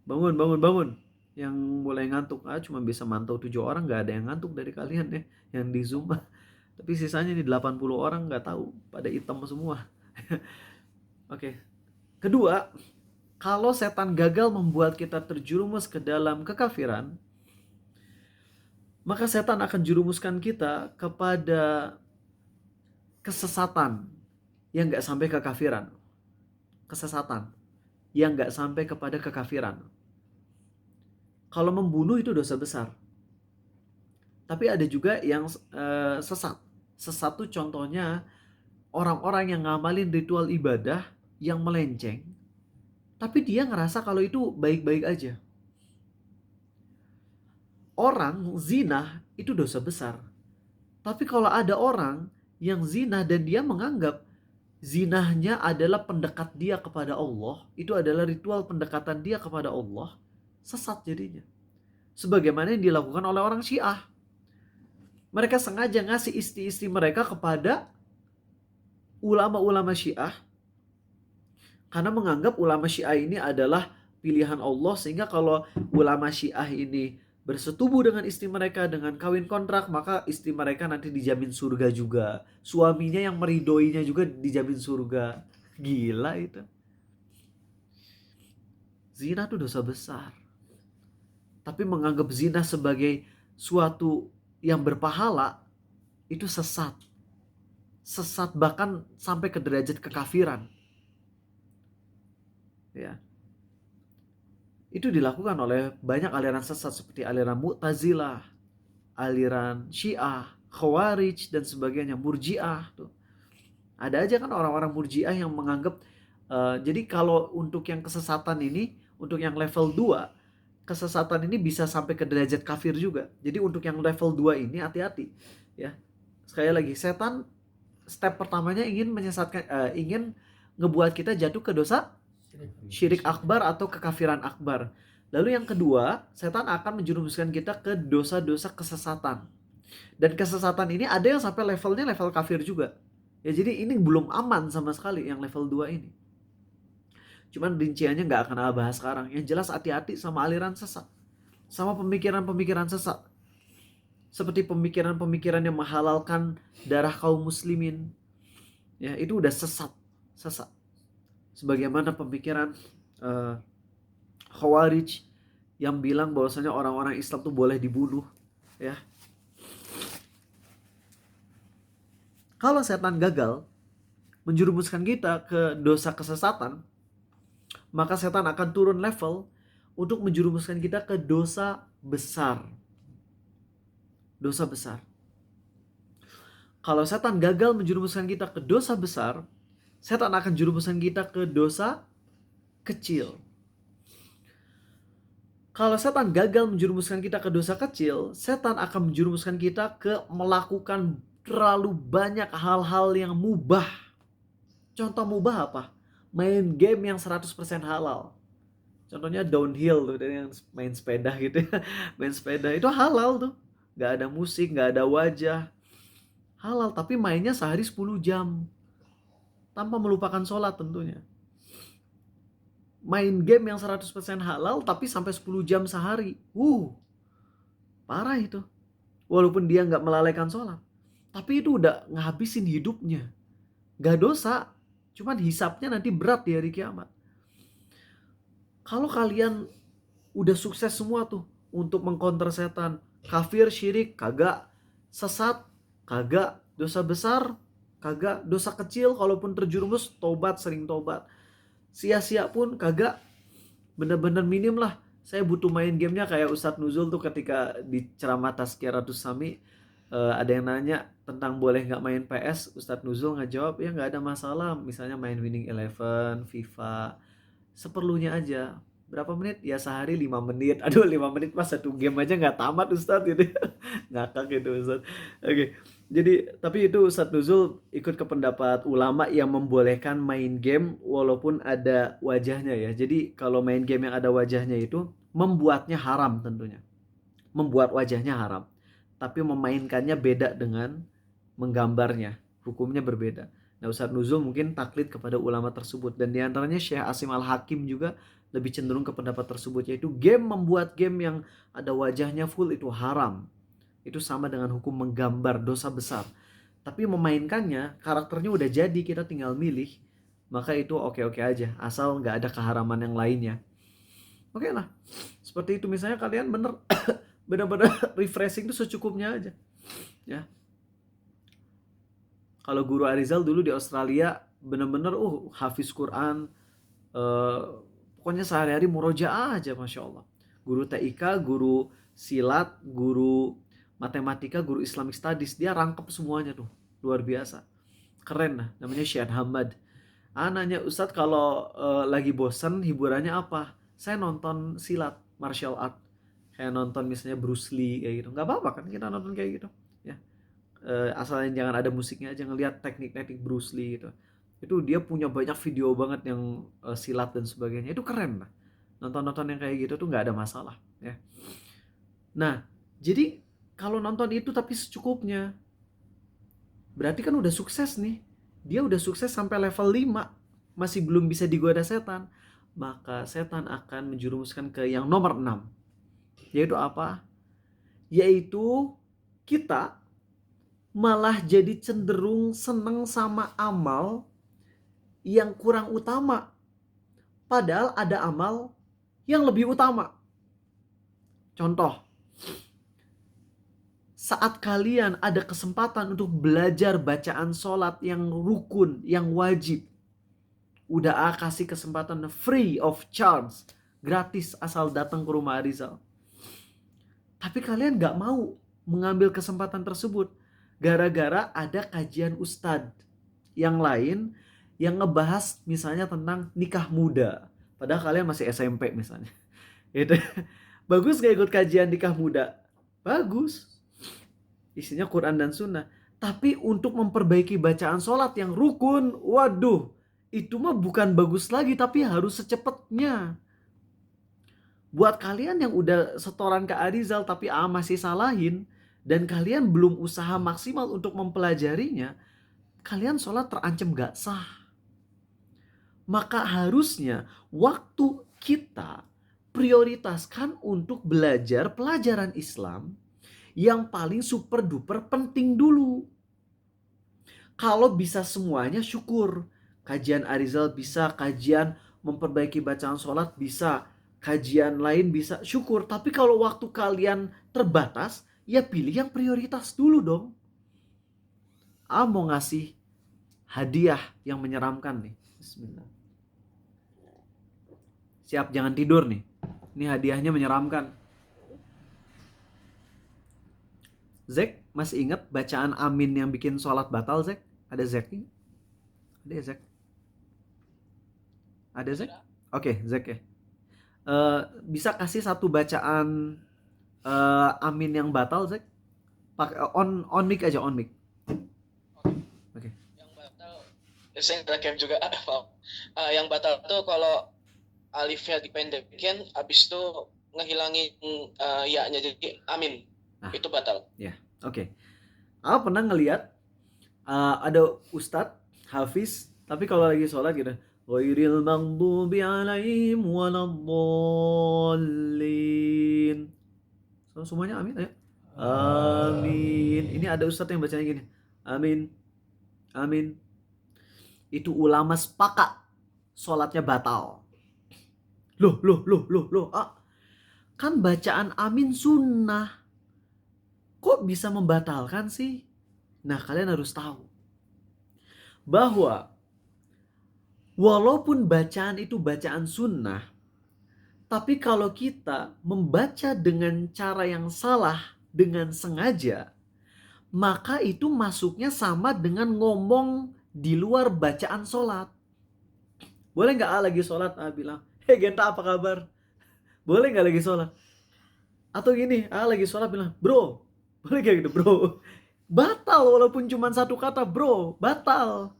Bangun. Yang mulai ngantuk, cuma bisa mantau 7 orang, gak ada yang ngantuk dari kalian ya, yang di Zoom. Tapi sisanya nih 80 orang gak tahu, pada hitam semua. Oke. Kedua, kalau setan gagal membuat kita terjerumus ke dalam kekafiran, maka setan akan jerumuskan kita kepada kesesatan yang gak sampai kekafiran. Kesesatan yang gak sampai kepada kekafiran. Kalau membunuh itu dosa besar. Tapi ada juga yang sesat. Sesat itu contohnya orang-orang yang ngamalin ritual ibadah yang melenceng. Tapi dia ngerasa kalau itu baik-baik aja. Orang zina itu dosa besar. Tapi kalau ada orang yang zina dan dia menganggap zinahnya adalah pendekat dia kepada Allah, itu adalah ritual pendekatan dia kepada Allah, sesat jadinya. Sebagaimana yang dilakukan oleh orang Syiah. Mereka sengaja ngasih istri-istri mereka kepada ulama-ulama Syiah karena menganggap ulama Syiah ini adalah pilihan Allah, sehingga kalau ulama Syiah ini bersetubuh dengan istri mereka dengan kawin kontrak, maka istri mereka nanti dijamin surga juga. Suaminya yang meridoinya juga dijamin surga. Gila itu. Zina itu dosa besar. Tapi menganggap zina sebagai suatu yang berpahala itu sesat. Sesat bahkan sampai ke derajat kekafiran. Ya. Itu dilakukan oleh banyak aliran sesat seperti aliran Mu'tazilah, aliran Syiah, Khawarij dan sebagainya, Murji'ah tuh. Ada aja kan orang-orang Murji'ah yang menganggap jadi kalau untuk yang kesesatan ini, untuk yang level 2, kesesatan ini bisa sampai ke derajat kafir juga. Jadi untuk yang level 2 ini hati-hati ya. Sekali lagi, setan step pertamanya ingin menyesatkan, ingin ngebuat kita jatuh ke dosa syirik akbar atau kekafiran akbar. Lalu yang kedua, setan akan menjerumuskan kita ke dosa-dosa kesesatan. Dan kesesatan ini ada yang sampai levelnya level kafir juga. Ya, jadi ini belum aman sama sekali yang level 2 ini. Cuman rinciannya nggak akan aku bahas sekarang. Yang jelas hati-hati sama aliran sesat. Sama pemikiran-pemikiran sesat. Seperti pemikiran-pemikiran yang menghalalkan darah kaum muslimin. Ya, itu udah sesat. Sesat. Sebagaimana pemikiran Khawarij yang bilang bahwasanya orang-orang Islam tuh boleh dibunuh, ya. Kalau setan gagal menjerumuskan kita ke dosa kesesatan, maka setan akan turun level untuk menjerumuskan kita ke dosa besar. Dosa besar. Kalau setan gagal menjerumuskan kita ke dosa besar, setan akan jerumuskan kita ke dosa kecil. Kalau setan gagal menjerumuskan kita ke dosa kecil, setan akan menjerumuskan kita ke melakukan terlalu banyak hal-hal yang mubah. Contoh mubah apa? Main game yang 100% halal. Contohnya downhill tuh, yang main sepeda gitu ya. Main sepeda itu halal tuh. Gak ada musik, gak ada wajah. Halal, tapi mainnya sehari 10 jam. Tanpa melupakan sholat tentunya. Main game yang 100% halal tapi sampai 10 jam sehari. Parah itu. Walaupun dia gak melalaikan sholat. Tapi itu udah ngabisin hidupnya. Gak dosa. Cuman hisapnya nanti berat di hari kiamat. Kalau kalian udah sukses semua tuh untuk mengkonter setan. Kafir, syirik, kagak. Sesat, kagak. Dosa besar, kagak. Dosa kecil, kalaupun terjerumus, tobat, sering tobat. Sia-sia pun kagak. Bener-bener minim lah. Saya butuh main gamenya kayak Ustadz Nuzul tuh ketika di ceramah Tazkiratus Sami. Ada yang nanya tentang boleh nggak main PS. Ustadz Nuzul nggak jawab, ya nggak ada masalah. Misalnya main Winning Eleven, FIFA, seperlunya aja. Berapa menit? Ya sehari 5 menit. Aduh, 5 menit pas satu game aja nggak tamat Ustadz gitu. Ngakak gitu Ustadz. Oke. Jadi, tapi itu Ustadz Nuzul ikut ke pendapat ulama yang membolehkan main game walaupun ada wajahnya ya. Jadi, kalau main game yang ada wajahnya itu membuatnya haram tentunya. Membuat wajahnya haram. Tapi memainkannya beda dengan menggambarnya. Hukumnya berbeda. Nah, Ustadz Nuzul mungkin taklid kepada ulama tersebut. Dan diantaranya Syekh Asim Al-Hakim juga lebih cenderung ke pendapat tersebut. Yaitu membuat game yang ada wajahnya full itu haram. Itu sama dengan hukum menggambar, dosa besar. Tapi memainkannya, karakternya udah jadi, kita tinggal milih. Maka itu oke-oke aja. Asal gak ada keharaman yang lainnya. Oke lah. Seperti itu misalnya kalian benar-benar refreshing itu secukupnya aja. Ya. Kalau Guru Arizal dulu di Australia bener-bener hafiz Quran, pokoknya sehari-hari murojaah aja, Masya Allah. Guru TIK, guru silat, guru matematika, guru Islamic Studies, dia rangkep semuanya tuh, luar biasa, keren lah. Namanya Syed Hamad. Nanya, Ustadz kalau lagi bosen hiburannya apa? Saya nonton silat, martial art, kayak nonton misalnya Bruce Lee kayak gitu. Nggak apa-apa kan kita nonton kayak gitu ya. Asalnya jangan ada musiknya aja, ngelihat teknik-teknik Bruce Lee gitu. Itu dia punya banyak video banget yang silat dan sebagainya. Itu keren lah. Nonton-nonton yang kayak gitu tuh nggak ada masalah ya. Nah, jadi Kalau nonton itu tapi secukupnya, berarti kan udah sukses nih. Dia udah sukses sampai level 5, masih belum bisa digoda setan. Maka setan akan menjerumuskan ke yang nomor 6. Yaitu apa? Yaitu kita malah jadi cenderung seneng sama amal yang kurang utama. Padahal ada amal yang lebih utama. Contoh, saat kalian ada kesempatan untuk belajar bacaan sholat yang rukun, yang wajib, udah kasih kesempatan free of charge, gratis asal datang ke rumah Arizal. Tapi kalian gak mau mengambil kesempatan tersebut gara-gara ada kajian ustadz yang lain yang ngebahas misalnya tentang nikah muda. Padahal kalian masih SMP misalnya. Itu bagus gak ikut kajian nikah muda? Bagus. Isinya Quran dan Sunnah. Tapi untuk memperbaiki bacaan sholat yang rukun, waduh, itu mah bukan bagus lagi, tapi harus secepatnya. Buat kalian yang udah setoran ke Arizal tapi masih salahin, dan kalian belum usaha maksimal untuk mempelajarinya, kalian sholat terancam gak sah. Maka harusnya waktu kita prioritaskan untuk belajar pelajaran Islam yang paling super duper penting dulu. Kalau bisa semuanya syukur. Kajian Arizal bisa, kajian memperbaiki bacaan sholat bisa, kajian lain bisa, syukur. Tapi kalau waktu kalian terbatas, ya pilih yang prioritas dulu dong. Mau ngasih hadiah yang menyeramkan nih. Bismillah. Siap, jangan tidur nih. Ini hadiahnya menyeramkan. Zek, masih ingat bacaan amin yang bikin sholat batal, Zek? Ada Zek nih? Ada ya, Zek? Ada Zek? Oke, Zek ya. Bisa kasih satu bacaan amin yang batal, Zek? Pakai on mic aja, on mic. Oke. Yang batal, saya terakhir juga yang batal tuh kalau alifnya dipendekin, abis itu ngehilangin ya-nya jadi amin. Nah, itu batal. Ya, oke. Aku pernah ngeliat ada ustadz hafiz, tapi kalau lagi sholat gitu, ghairil maghdubi alaihim waladdallin. So, semuanya amin, ayo. Amin. Ini ada ustadz yang bacanya gini, amin, amin. Itu ulama sepakat sholatnya batal. Loh. Kan bacaan amin sunnah. Kok bisa membatalkan sih? Nah, kalian harus tahu bahwa walaupun bacaan itu bacaan sunnah, tapi kalau kita membaca dengan cara yang salah, dengan sengaja, maka itu masuknya sama dengan ngomong di luar bacaan sholat. Boleh gak lagi sholat bilang, "Hei Genta, apa kabar?" Boleh gak lagi sholat? Atau gini, lagi sholat bilang, "Bro," boleh kayak gitu, bro. Batal walaupun cuma satu kata, bro. Batal.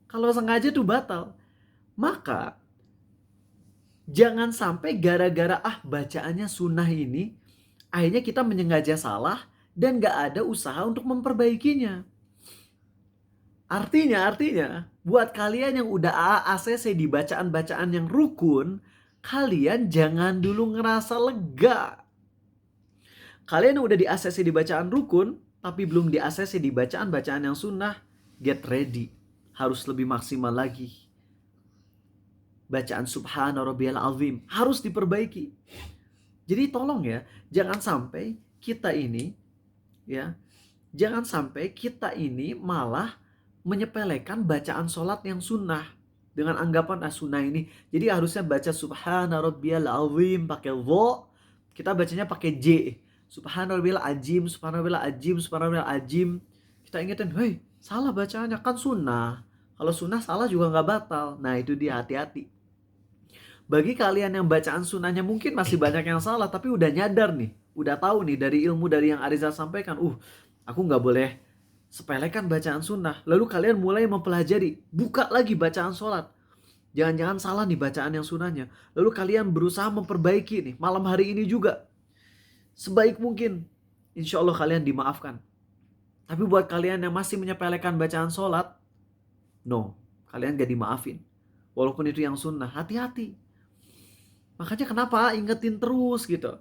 Kalau sengaja tuh batal. Maka jangan sampai gara-gara bacaannya sunnah ini, akhirnya kita menyengaja salah dan gak ada usaha untuk memperbaikinya. Artinya, buat kalian yang udah ACC di bacaan-bacaan yang rukun, kalian jangan dulu ngerasa lega. Kalian udah di ACC di bacaan rukun, tapi belum di ACC di bacaan-bacaan yang sunnah, get ready. Harus lebih maksimal lagi. Bacaan Subhana Rabbiyal Azim harus diperbaiki. Jadi tolong ya, jangan sampai kita ini malah menyepelekan bacaan sholat yang sunnah. Dengan anggapan sunnah ini, jadi harusnya baca Subhana Rabbiyal Azim pakai wo, kita bacanya pakai j. Subhanallah ajim, subhanallah ajim, subhanallah ajim. Kita ingetin, hei, salah bacaannya, kan sunnah. Kalau sunnah salah juga gak batal. Nah, itu dia, hati-hati. Bagi kalian yang bacaan sunnahnya mungkin masih banyak yang salah, tapi udah nyadar nih, udah tahu nih dari ilmu dari yang Arizal sampaikan, aku gak boleh sepelekan bacaan sunnah. Lalu kalian mulai mempelajari, buka lagi bacaan sholat. Jangan-jangan salah nih bacaan yang sunnahnya. Lalu kalian berusaha memperbaiki nih, malam hari ini juga. sebaik mungkin. Insya Allah kalian dimaafkan. Tapi buat kalian yang masih menyepelekan bacaan sholat, no, kalian gak dimaafin. Walaupun itu yang sunnah, hati-hati. Makanya kenapa ingetin terus gitu.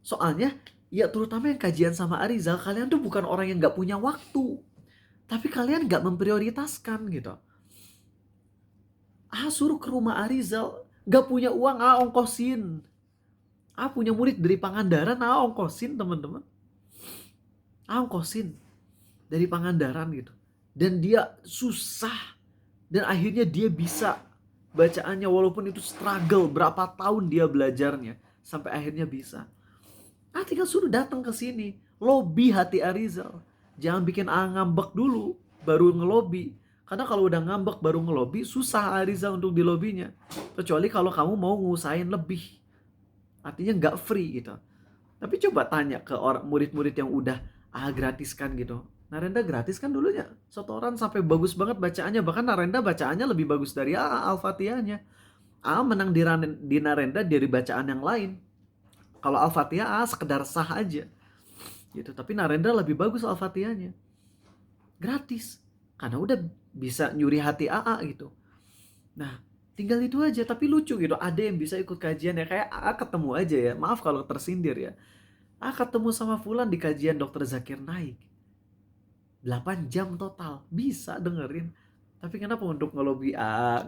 Soalnya ya terutama yang kajian sama Arizal, kalian tuh bukan orang yang gak punya waktu. Tapi kalian gak memprioritaskan gitu. Suruh ke rumah Arizal, gak punya uang, ongkosin. Punya murid dari Pangandaran, ongkosin teman-teman. Ongkosin dari Pangandaran gitu. Dan dia susah. Dan akhirnya dia bisa bacaannya walaupun itu struggle berapa tahun dia belajarnya sampai akhirnya bisa. Tinggal suruh datang ke sini, lobby hati Arizal. Jangan bikin ngambek dulu baru ngelobi. Karena kalau udah ngambek baru ngelobi, susah Arizal untuk di lobinya. Kecuali kalau kamu mau ngusahain lebih. Artinya nggak free gitu. Tapi coba tanya ke orang murid-murid yang udah gratiskan gitu. Narenda gratis kan dulunya. Setoran sampai bagus banget bacaannya. Bahkan Narenda bacaannya lebih bagus dari Al-Fatihahnya. Menang di Narenda dari bacaan yang lain. Kalau Al-Fatihah sekedar sah aja. Gitu. Tapi Narenda lebih bagus Al-Fatihahnya. Gratis. Karena udah bisa nyuri hati gitu. Nah, tinggal itu aja. Tapi lucu gitu. Ada yang bisa ikut kajian ya. Kayak ketemu aja ya. Maaf kalau tersindir ya. Ketemu sama Fulan di kajian Dr. Zakir Naik. 8 jam total. Bisa dengerin. Tapi kenapa untuk ngelobi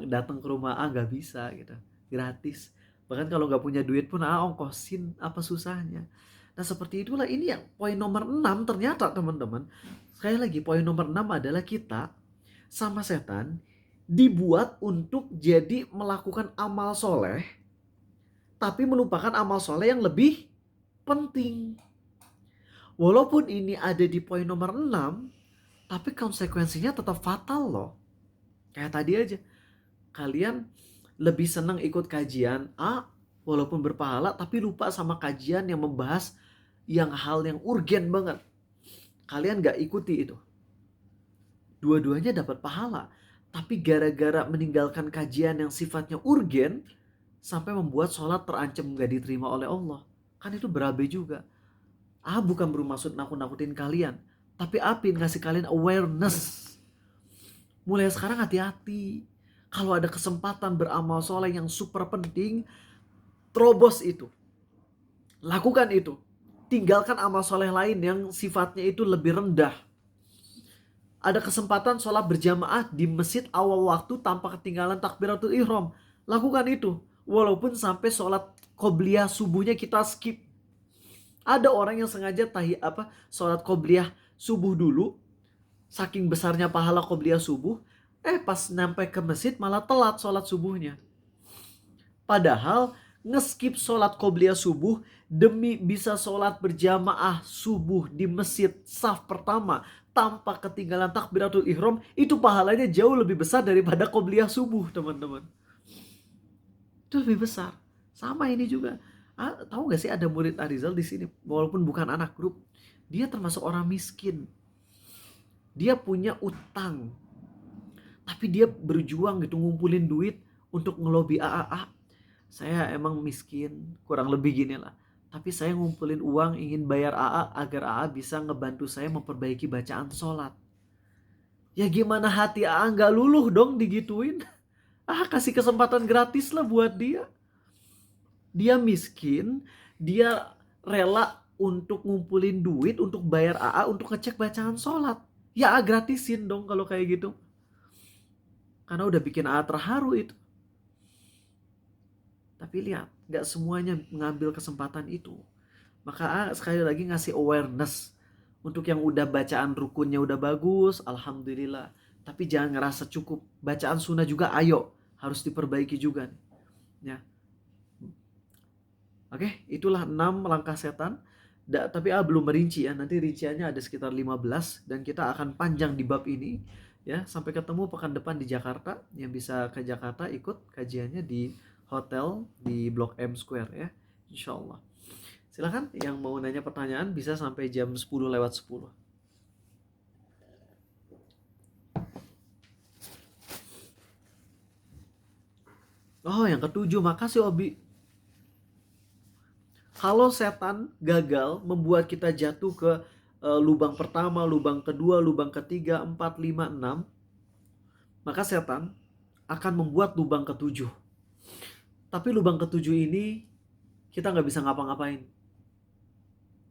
datang ke rumah nggak bisa gitu. Gratis. Bahkan kalau nggak punya duit pun ongkosin, apa susahnya. Nah seperti itulah ini yang poin nomor 6 ternyata teman-teman. Sekali lagi poin nomor 6 adalah kita sama setan dibuat untuk jadi melakukan amal soleh. Tapi melupakan amal soleh yang lebih penting. Walaupun ini ada di poin nomor 6, tapi konsekuensinya tetap fatal loh. Kayak tadi aja. Kalian lebih senang ikut kajian walaupun berpahala, tapi lupa sama kajian yang membahas hal yang urgen banget. Kalian gak ikuti itu. Dua-duanya dapat pahala. Tapi gara-gara meninggalkan kajian yang sifatnya urgen, sampai membuat sholat terancam gak diterima oleh Allah. Kan itu berabe juga. Bukan bermaksud nakut-nakutin kalian. Tapi ngasih kalian awareness. Mulai sekarang hati-hati. Kalau ada kesempatan beramal soleh yang super penting, terobos itu. Lakukan itu. Tinggalkan amal soleh lain yang sifatnya itu lebih rendah. Ada kesempatan sholat berjamaah di masjid awal waktu tanpa ketinggalan takbiratul ihram. Lakukan itu. Walaupun sampai sholat qobliyah subuhnya kita skip. Ada orang yang sengaja sholat qobliyah subuh dulu. Saking besarnya pahala qobliyah subuh. Pas sampai ke masjid malah telat sholat subuhnya. Padahal ngeskip sholat qobliyah subuh demi bisa sholat berjamaah subuh di masjid saf pertama tanpa ketinggalan takbiratul ihram, itu pahalanya jauh lebih besar daripada qobliyah subuh teman-teman. Itu lebih besar. Sama ini juga. Tahu gak sih ada murid Arizal di sini walaupun bukan anak grup, dia termasuk orang miskin. Dia punya utang. Tapi dia berjuang gitu ngumpulin duit untuk ngelobi Saya emang miskin, kurang lebih gini lah. Tapi saya ngumpulin uang ingin bayar agar bisa ngebantu saya memperbaiki bacaan sholat. Ya gimana hati nggak luluh dong digituin. Kasih kesempatan gratis lah buat dia. Dia miskin, dia rela untuk ngumpulin duit untuk bayar untuk ngecek bacaan sholat. Ya gratisin dong kalau kayak gitu. Karena udah bikin terharu itu. Tapi lihat, gak semuanya mengambil kesempatan itu. Maka sekali lagi ngasih awareness. Untuk yang udah bacaan rukunnya udah bagus, alhamdulillah. Tapi jangan ngerasa cukup. Bacaan sunnah juga ayo, harus diperbaiki juga. Ya. Oke, itulah 6 langkah setan. Tapi belum merinci ya, nanti rinciannya ada sekitar 15. Dan kita akan panjang di bab ini. Ya, sampai ketemu pekan depan di Jakarta. Yang bisa ke Jakarta ikut kajiannya di hotel di Blok M Square ya, insya Allah. Silakan yang mau nanya pertanyaan bisa sampai jam 10:10. Yang ketujuh, makasih Obi. Kalau setan gagal membuat kita jatuh ke lubang pertama, lubang kedua, lubang ketiga, 4, 5, 6, maka setan akan membuat lubang ketujuh. Tapi lubang ketujuh ini kita nggak bisa ngapa-ngapain.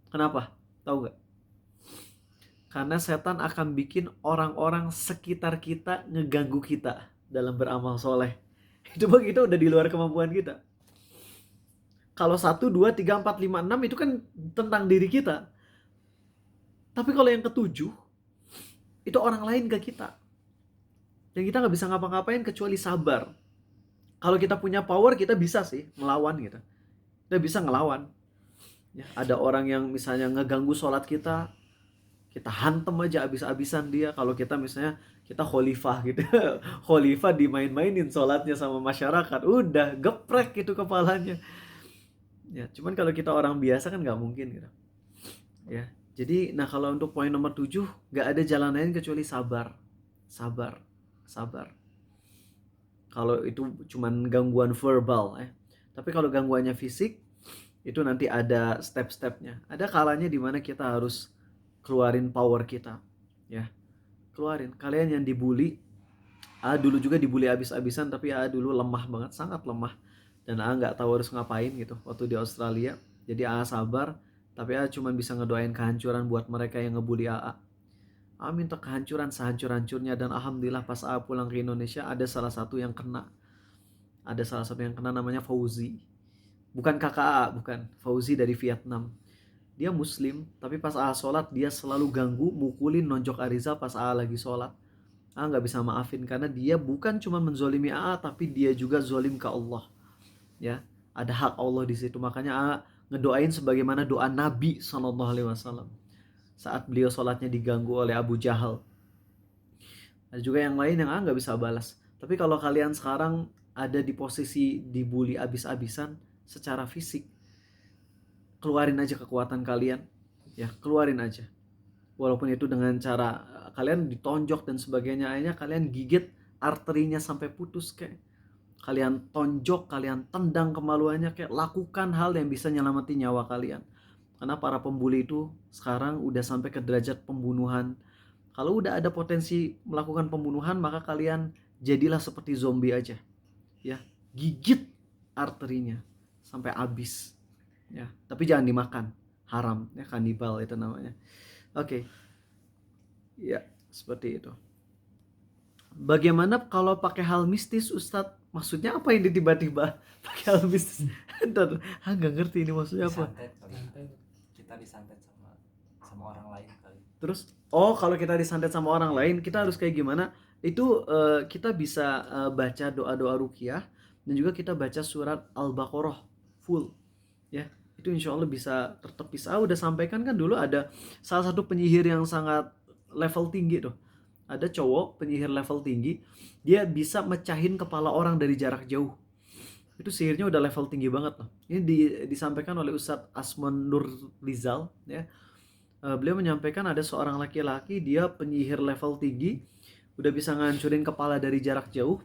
Kenapa? Tahu nggak? Karena setan akan bikin orang-orang sekitar kita ngeganggu kita dalam beramal soleh. Itu begitu udah di luar kemampuan kita. Kalau 1, 2, 3, 4, 5, 6 itu kan tentang diri kita. Tapi kalau yang ketujuh, itu orang lain ke kita. Dan kita nggak bisa ngapa-ngapain kecuali sabar. Kalau kita punya power, kita bisa sih melawan gitu. Kita bisa ngelawan. Ya, ada orang yang misalnya ngeganggu sholat kita hantem aja abis-abisan dia. Kalau kita misalnya kita khalifah gitu, khalifah dimain-mainin sholatnya sama masyarakat, udah geprek itu kepalanya. Ya, cuman kalau kita orang biasa kan nggak mungkin gitu. Ya, jadi nah kalau untuk poin nomor 7, nggak ada jalan lain kecuali sabar, sabar, sabar. Kalau itu cuman gangguan verbal, tapi kalau gangguannya fisik, itu nanti ada step-stepnya. Ada kalanya dimana kita harus keluarin power kita, ya, keluarin. Kalian yang dibully, dulu juga dibully abis-abisan, tapi dulu lemah banget, sangat lemah. Dan nggak tahu harus ngapain gitu waktu di Australia. Jadi sabar, tapi cuma bisa ngedoain kehancuran buat mereka yang ngebully minta kehancuran sehancur-hancurnya. Dan alhamdulillah pas pulang ke Indonesia ada salah satu yang kena. Ada salah satu yang kena namanya Fauzi. Bukan kakak bukan. Fauzi dari Vietnam. Dia muslim, tapi pas sholat dia selalu ganggu, mukulin, nonjok Ariza pas lagi sholat. Nggak bisa maafin karena dia bukan cuma menzolimi tapi dia juga zolim ke Allah. Ya, ada hak Allah di situ. Makanya ngedoain sebagaimana doa Nabi SAW saat beliau sholatnya diganggu oleh Abu Jahal. Ada juga yang lain yang nggak bisa balas. Tapi kalau kalian sekarang ada di posisi dibully abis-abisan secara fisik, keluarin aja kekuatan kalian, ya, keluarin aja. Walaupun itu dengan cara kalian ditonjok dan sebagainya, akhirnya kalian gigit arterinya sampai putus, kayak kalian tonjok, kalian tendang kemaluannya, kayak lakukan hal yang bisa nyelamatin nyawa kalian. Karena para pembuli itu sekarang udah sampai ke derajat pembunuhan. Kalau udah ada potensi melakukan pembunuhan, maka kalian jadilah seperti zombie aja, ya, gigit arterinya sampai habis, ya. Tapi jangan dimakan, haram, ya, kanibal itu namanya. Oke. Ya, seperti itu. Bagaimana kalau pakai hal mistis, Ustadz? Maksudnya apa ini tiba-tiba pakai hal mistis? Ntar, nggak ngerti ini maksudnya apa. Kita disantet sama orang lain kali. Terus, kalau kita disantet sama orang lain, kita harus kayak gimana? Itu kita bisa baca doa-doa ruqyah dan juga kita baca surat Al-Baqarah full, ya. Itu insya Allah bisa tertepis. Udah sampaikan kan dulu ada salah satu penyihir yang sangat level tinggi tuh. Ada cowok penyihir level tinggi, dia bisa mecahin kepala orang dari jarak jauh. Itu sihirnya udah level tinggi banget loh. Ini disampaikan oleh Ustadz Asman Nur Rizal, ya. Beliau menyampaikan ada seorang laki-laki, dia penyihir level tinggi, udah bisa ngancurin kepala dari jarak jauh.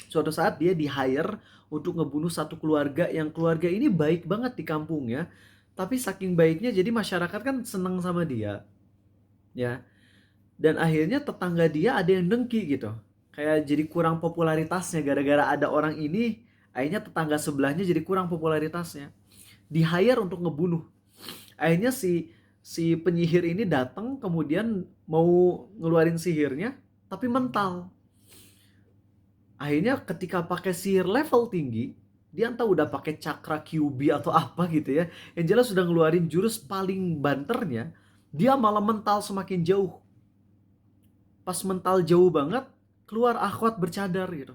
Suatu saat dia di-hire untuk ngebunuh satu keluarga, yang keluarga ini baik banget di kampungnya, tapi saking baiknya jadi masyarakat kan seneng sama dia, ya. Dan akhirnya tetangga dia ada yang dengki gitu, kayak jadi kurang popularitasnya gara-gara ada orang ini. Akhirnya tetangga sebelahnya jadi kurang popularitasnya, di-hire untuk ngebunuh. Akhirnya si penyihir ini datang, kemudian mau ngeluarin sihirnya tapi mental. Akhirnya ketika pakai sihir level tinggi, dia entah udah pakai cakra QB atau apa gitu ya, yang jelas sudah ngeluarin jurus paling banternya, dia malah mental semakin jauh. Pas mental jauh banget, keluar akhwat bercadar gitu.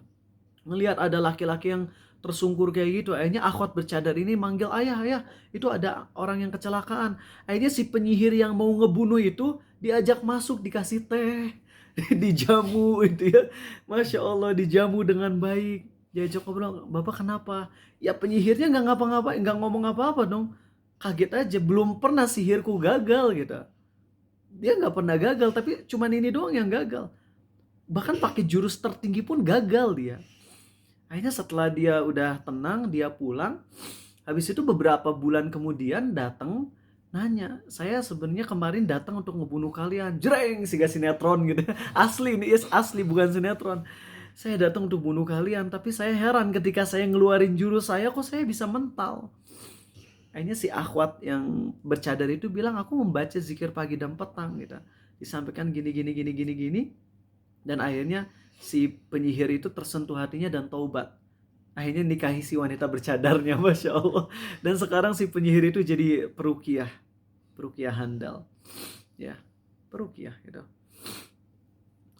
Ngelihat ada laki-laki yang tersungkur kayak gitu, akhirnya akhwat bercadar ini manggil, ayah, itu ada orang yang kecelakaan. Akhirnya si penyihir yang mau ngebunuh itu diajak masuk, dikasih teh, dijamu itu ya. Masya Allah, dijamu dengan baik. Diajak ngobrol, Bapak kenapa? Ya penyihirnya nggak ngapa-ngapain, nggak ngomong apa-apa dong. Kaget aja, belum pernah sihirku gagal gitu. Dia nggak pernah gagal, tapi cuman ini doang yang gagal. Bahkan pakai jurus tertinggi pun gagal dia. Akhirnya setelah dia udah tenang, dia pulang. Habis itu beberapa bulan kemudian datang nanya, saya sebenarnya kemarin datang untuk ngebunuh kalian. Jreng, siga sinetron gitu. Asli, ini asli bukan sinetron. Saya datang untuk bunuh kalian, tapi saya heran ketika saya ngeluarin jurus saya kok saya bisa mental. Akhirnya si akhwat yang bercadar itu bilang, aku membaca zikir pagi dan petang gitu. Disampaikan gini gini gini gini gini, dan akhirnya si penyihir itu tersentuh hatinya dan taubat. Akhirnya nikahi si wanita bercadarnya, Masya Allah. Dan sekarang si penyihir itu jadi peruqyah handal. Ya, peruqyah gitu.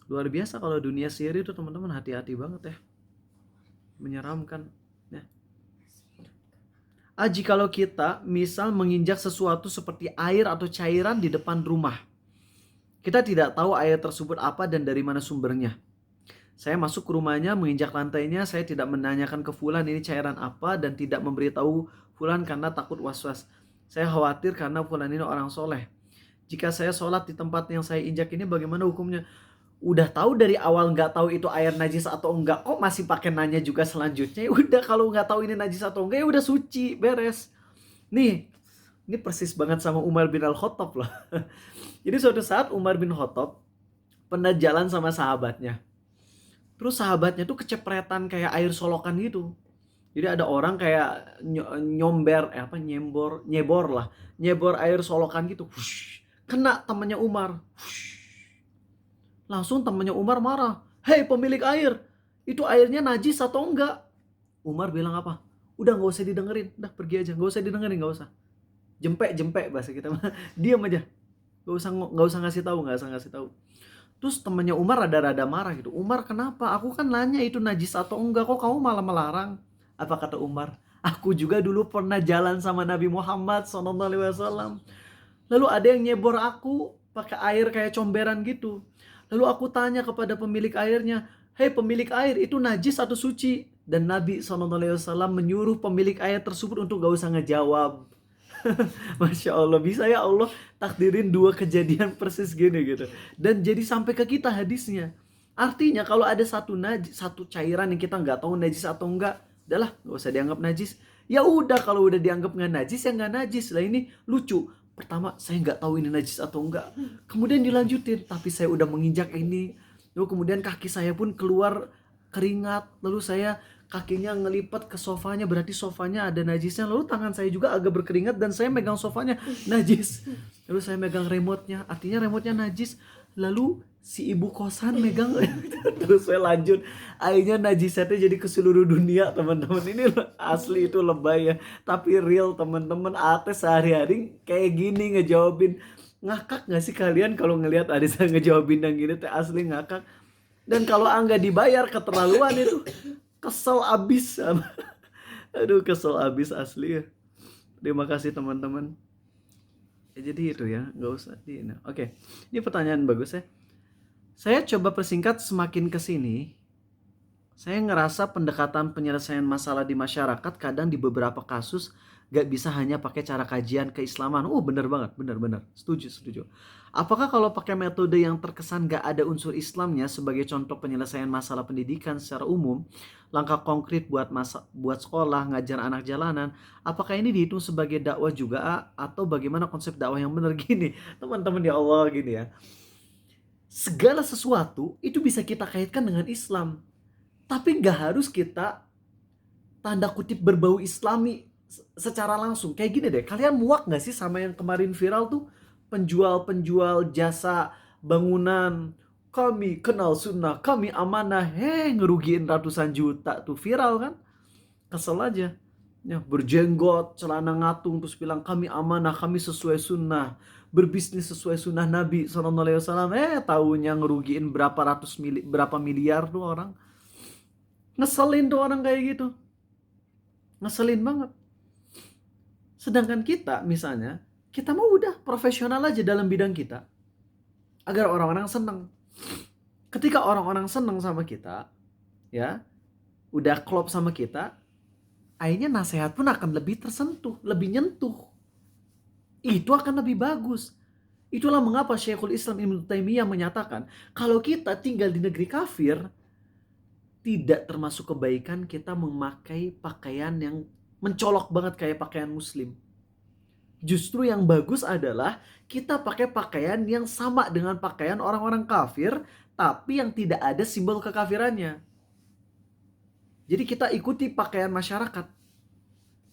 Luar biasa kalau dunia sihir itu teman-teman, hati-hati banget ya. Menyeramkan ya. Jikalau kita misal menginjak sesuatu seperti air atau cairan di depan rumah, kita tidak tahu air tersebut apa dan dari mana sumbernya. Saya masuk ke rumahnya, menginjak lantainya, saya tidak menanyakan ke Fulan ini cairan apa dan tidak memberitahu Fulan karena takut was-was. Saya khawatir karena Fulan ini orang soleh. Jika saya sholat di tempat yang saya injak ini, bagaimana hukumnya? Udah tahu dari awal nggak tahu itu air najis atau enggak, kok masih pakai nanya juga selanjutnya? Ya udah, kalau nggak tahu ini najis atau enggak, ya udah suci, beres. Nih, ini persis banget sama Umar bin Al-Khattab loh. Jadi suatu saat Umar bin Khattab pernah jalan sama sahabatnya. Terus sahabatnya tuh kecepretan kayak air solokan gitu. Jadi ada orang kayak nyebor air solokan gitu. Hush, kena temannya Umar. Hush. Langsung temannya Umar marah. Hei pemilik air, itu airnya najis atau enggak? Umar bilang apa? Udah gak usah didengerin, udah pergi aja, gak usah didengerin, gak usah. Jempek bahasa kita. Diam aja. Gak usah ngasih tahu. Terus temannya Umar rada-rada marah gitu. Umar, kenapa? Aku kan nanya itu najis atau enggak, kok kamu malah melarang? Apa kata Umar? Aku juga dulu pernah jalan sama Nabi Muhammad SAW. Lalu ada yang nyebor aku pakai air kayak comberan gitu. Lalu aku tanya kepada pemilik airnya, hei pemilik air, itu najis atau suci? Dan Nabi SAW menyuruh pemilik air tersebut untuk gak usah ngejawab. Masya Allah, bisa ya Allah takdirin dua kejadian persis gini gitu. Dan jadi sampai ke kita hadisnya. Artinya kalau ada satu cairan yang kita nggak tahu najis atau enggak, udahlah nggak usah dianggap najis. Ya udah, kalau udah dianggap nggak najis ya nggak najis. Lah ini lucu. Pertama saya nggak tahu ini najis atau enggak. Kemudian dilanjutin, tapi saya udah menginjak ini. Lalu kemudian kaki saya pun keluar keringat. Lalu saya kakinya ngelipat ke sofanya, berarti sofanya ada najisnya. Lalu tangan saya juga agak berkeringat dan saya megang sofanya, najis. Lalu saya megang remote-nya, artinya remote-nya najis. Lalu si ibu kosan megang. Terus saya lanjut, akhirnya najisnya jadi ke seluruh dunia teman-teman. Ini asli itu lebay ya, tapi real teman-teman. Ate sehari-hari kayak gini ngejawabin. Ngakak gak sih kalian kalau ngelihat adik saya ngejawabin yang gini? Asli ngakak. Dan kalau Angga dibayar keterlaluan itu, kesel abis. Aduh, kesel abis asli ya. Terima kasih teman-teman. Ya, jadi itu ya, nggak usah Oke, ini pertanyaan bagus ya. Saya coba persingkat, semakin kesini saya ngerasa pendekatan penyelesaian masalah di masyarakat kadang di beberapa kasus gak bisa hanya pakai cara kajian keislaman. Bener banget, bener. Setuju. Apakah kalau pakai metode yang terkesan gak ada unsur Islamnya sebagai contoh penyelesaian masalah pendidikan secara umum, langkah konkret buat sekolah, ngajar anak jalanan, apakah ini dihitung sebagai dakwah juga atau bagaimana konsep dakwah yang benar? Gini, teman-teman, ya Allah, gini ya. Segala sesuatu itu bisa kita kaitkan dengan Islam, tapi gak harus kita tanda kutip berbau Islami secara langsung. Kayak gini deh, kalian muak gak sih sama yang kemarin viral tuh? Penjual jasa bangunan, kami kenal sunnah, kami amanah, ngerugiin ratusan juta tuh, viral kan? Kesel aja ya, berjenggot, celana ngatung, terus bilang kami amanah, kami sesuai sunnah, berbisnis sesuai sunnah Nabi SAW. Taunya ngerugiin berapa miliar tuh orang. Ngeselin tuh orang kayak gitu, ngeselin banget. Sedangkan kita misalnya, kita mau udah profesional aja dalam bidang kita agar orang-orang senang. Ketika orang-orang senang sama kita, ya udah klop sama kita, akhirnya nasihat pun akan lebih tersentuh, lebih nyentuh. Itu akan lebih bagus. Itulah mengapa Syekhul Islam Ibnu Taimiyah menyatakan, kalau kita tinggal di negeri kafir, tidak termasuk kebaikan kita memakai pakaian yang mencolok banget kayak pakaian muslim. Justru yang bagus adalah kita pakai pakaian yang sama dengan pakaian orang-orang kafir, tapi yang tidak ada simbol kekafirannya. Jadi kita ikuti pakaian masyarakat.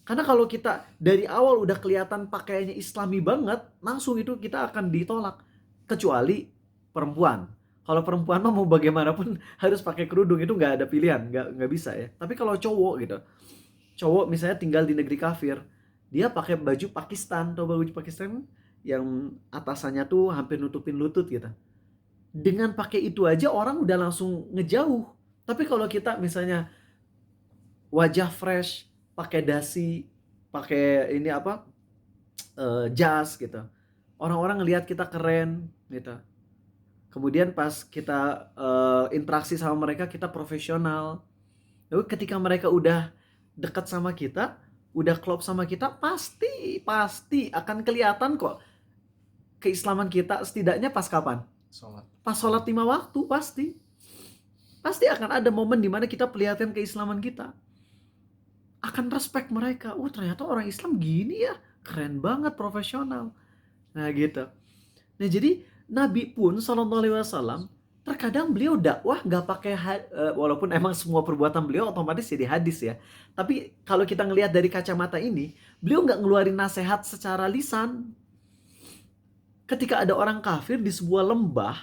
Karena kalau kita dari awal udah kelihatan pakaiannya islami banget, langsung itu kita akan ditolak. Kecuali perempuan. Kalau perempuan mah mau bagaimanapun harus pakai kerudung, itu nggak ada pilihan, nggak bisa ya. Tapi kalau cowok gitu, cowok misalnya tinggal di negeri kafir, dia pakai baju Pakistan, atau baju Pakistan yang atasannya tuh hampir nutupin lutut gitu. Dengan pakai itu aja orang udah langsung ngejauh. Tapi kalau kita misalnya wajah fresh, pakai dasi, pakai ini apa, jas gitu, orang-orang ngelihat kita keren gitu. Kemudian pas kita interaksi sama mereka, kita profesional. Lalu ketika mereka udah dekat sama kita, udah klop sama kita, pasti akan kelihatan kok keislaman kita. Setidaknya pas kapan? Sholat. Pas sholat 5 waktu, pasti akan ada momen dimana kita perlihatkan keislaman kita. Akan respect mereka. Ternyata orang Islam gini ya, keren banget, profesional. Nah gitu. Nah jadi Nabi pun SAW terkadang beliau dakwah nggak pakai walaupun emang semua perbuatan beliau otomatis jadi hadis ya. Tapi kalau kita ngelihat dari kacamata ini, beliau nggak ngeluarin nasihat secara lisan. Ketika ada orang kafir di sebuah lembah,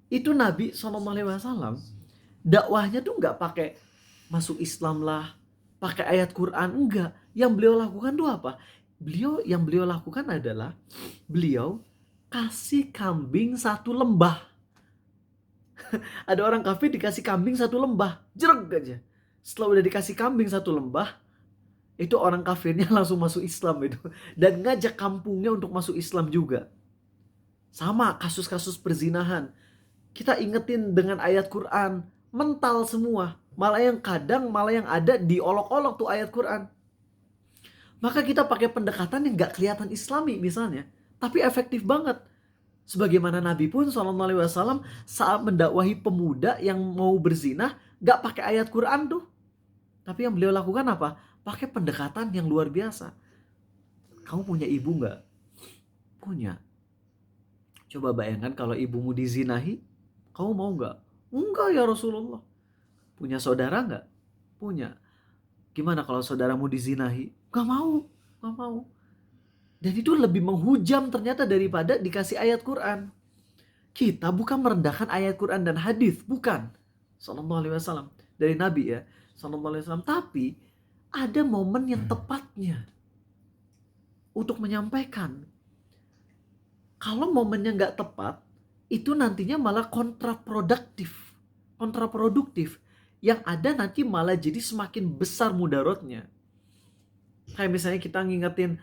itu Nabi SAW dakwahnya tuh nggak pakai masuk Islam lah, pakai ayat Quran, enggak. Yang beliau lakukan tuh apa? Yang beliau lakukan adalah beliau kasih kambing satu lembah. Ada orang kafir dikasih kambing satu lembah, jereg aja. Setelah udah dikasih kambing satu lembah, itu orang kafirnya langsung masuk Islam itu, dan ngajak kampungnya untuk masuk Islam juga. Sama kasus-kasus perzinahan, kita ingetin dengan ayat Quran, mental semua. Malah yang ada diolok-olok tuh ayat Quran. Maka kita pakai pendekatan yang gak kelihatan Islami misalnya, tapi efektif banget. Sebagaimana Nabi pun SAW saat mendakwahi pemuda yang mau berzina, gak pakai ayat Quran tuh. Tapi yang beliau lakukan apa? Pakai pendekatan yang luar biasa. Kamu punya ibu gak? Punya. Coba bayangkan kalau ibumu dizinahi, kamu mau gak? Enggak ya Rasulullah. Punya saudara gak? Punya. Gimana kalau saudaramu dizinahi? Gak mau. Dan itu lebih menghujam ternyata daripada dikasih ayat Quran. Kita bukan merendahkan ayat Quran dan hadis, bukan. Sallallahu alaihi wasallam. Dari Nabi ya, sallallahu alaihi wasallam. Tapi ada momen yang tepatnya untuk menyampaikan. Kalau momennya nggak tepat, itu nantinya malah kontraproduktif. Yang ada nanti malah jadi semakin besar mudaratnya. Kayak misalnya kita ngingetin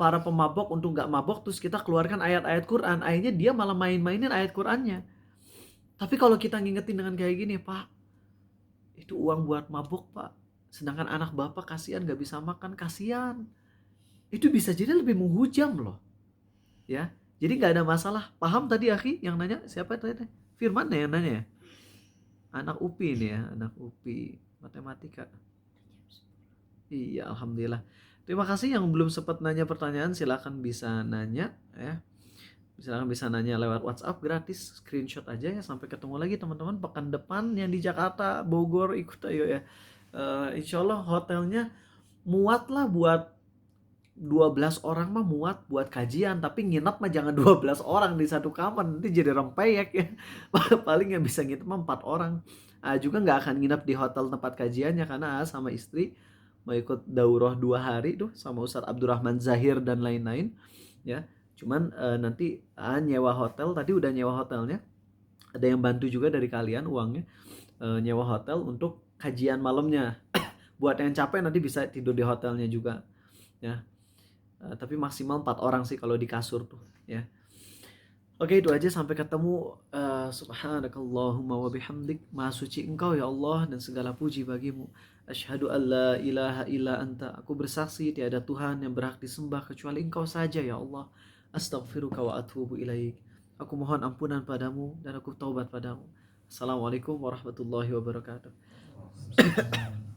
para pemabok untuk nggak mabok, terus kita keluarkan ayat-ayat Quran, akhirnya dia malah main-mainin ayat Qurannya. Tapi kalau kita ngingetin dengan kayak gini, Pak, itu uang buat mabok Pak, sedangkan anak bapak kasihan nggak bisa makan, kasihan. Itu bisa jadi lebih menghujam loh, ya. Jadi nggak ada masalah. Paham tadi Akhi yang nanya? Siapa tadi? Firman yang nanya ya? Anak UPI nih ya, anak UPI matematika. Iya, alhamdulillah. Terima kasih yang belum sempat nanya pertanyaan, silakan bisa nanya ya. Silakan bisa nanya lewat WhatsApp gratis, screenshot aja ya. Sampai ketemu lagi teman-teman pekan depan yang di Jakarta, Bogor, ikut ayo ya. Insya Allah hotelnya muat lah buat 12 orang mah muat buat kajian, tapi nginep mah jangan 12 orang di satu kamar, nanti jadi rempeyek ya. Paling yang bisa nginep mah 4 orang. Juga nggak akan nginep di hotel tempat kajiannya karena sama istri mau ikut daurah 2 hari tuh sama Ustadz Abdurrahman Zahir dan lain-lain ya. Cuman nanti nyewa hotel, tadi udah nyewa hotelnya, ada yang bantu juga dari kalian uangnya, nyewa hotel untuk kajian malamnya. Buat yang capek nanti bisa tidur di hotelnya juga ya. Tapi maksimal 4 orang sih kalau di kasur tuh ya. Oke, itu aja, sampai ketemu. Subhanakallahumma wa bihamdik, maha suci Engkau ya Allah dan segala puji bagimu. Asyhadu an la ilaha illa anta, aku bersaksi tiada Tuhan yang berhak disembah kecuali Engkau saja ya Allah. Astaghfiruka wa atubu ilaik, aku mohon ampunan padamu dan aku taubat padamu. Assalamualaikum warahmatullahi wabarakatuh.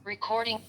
Recording.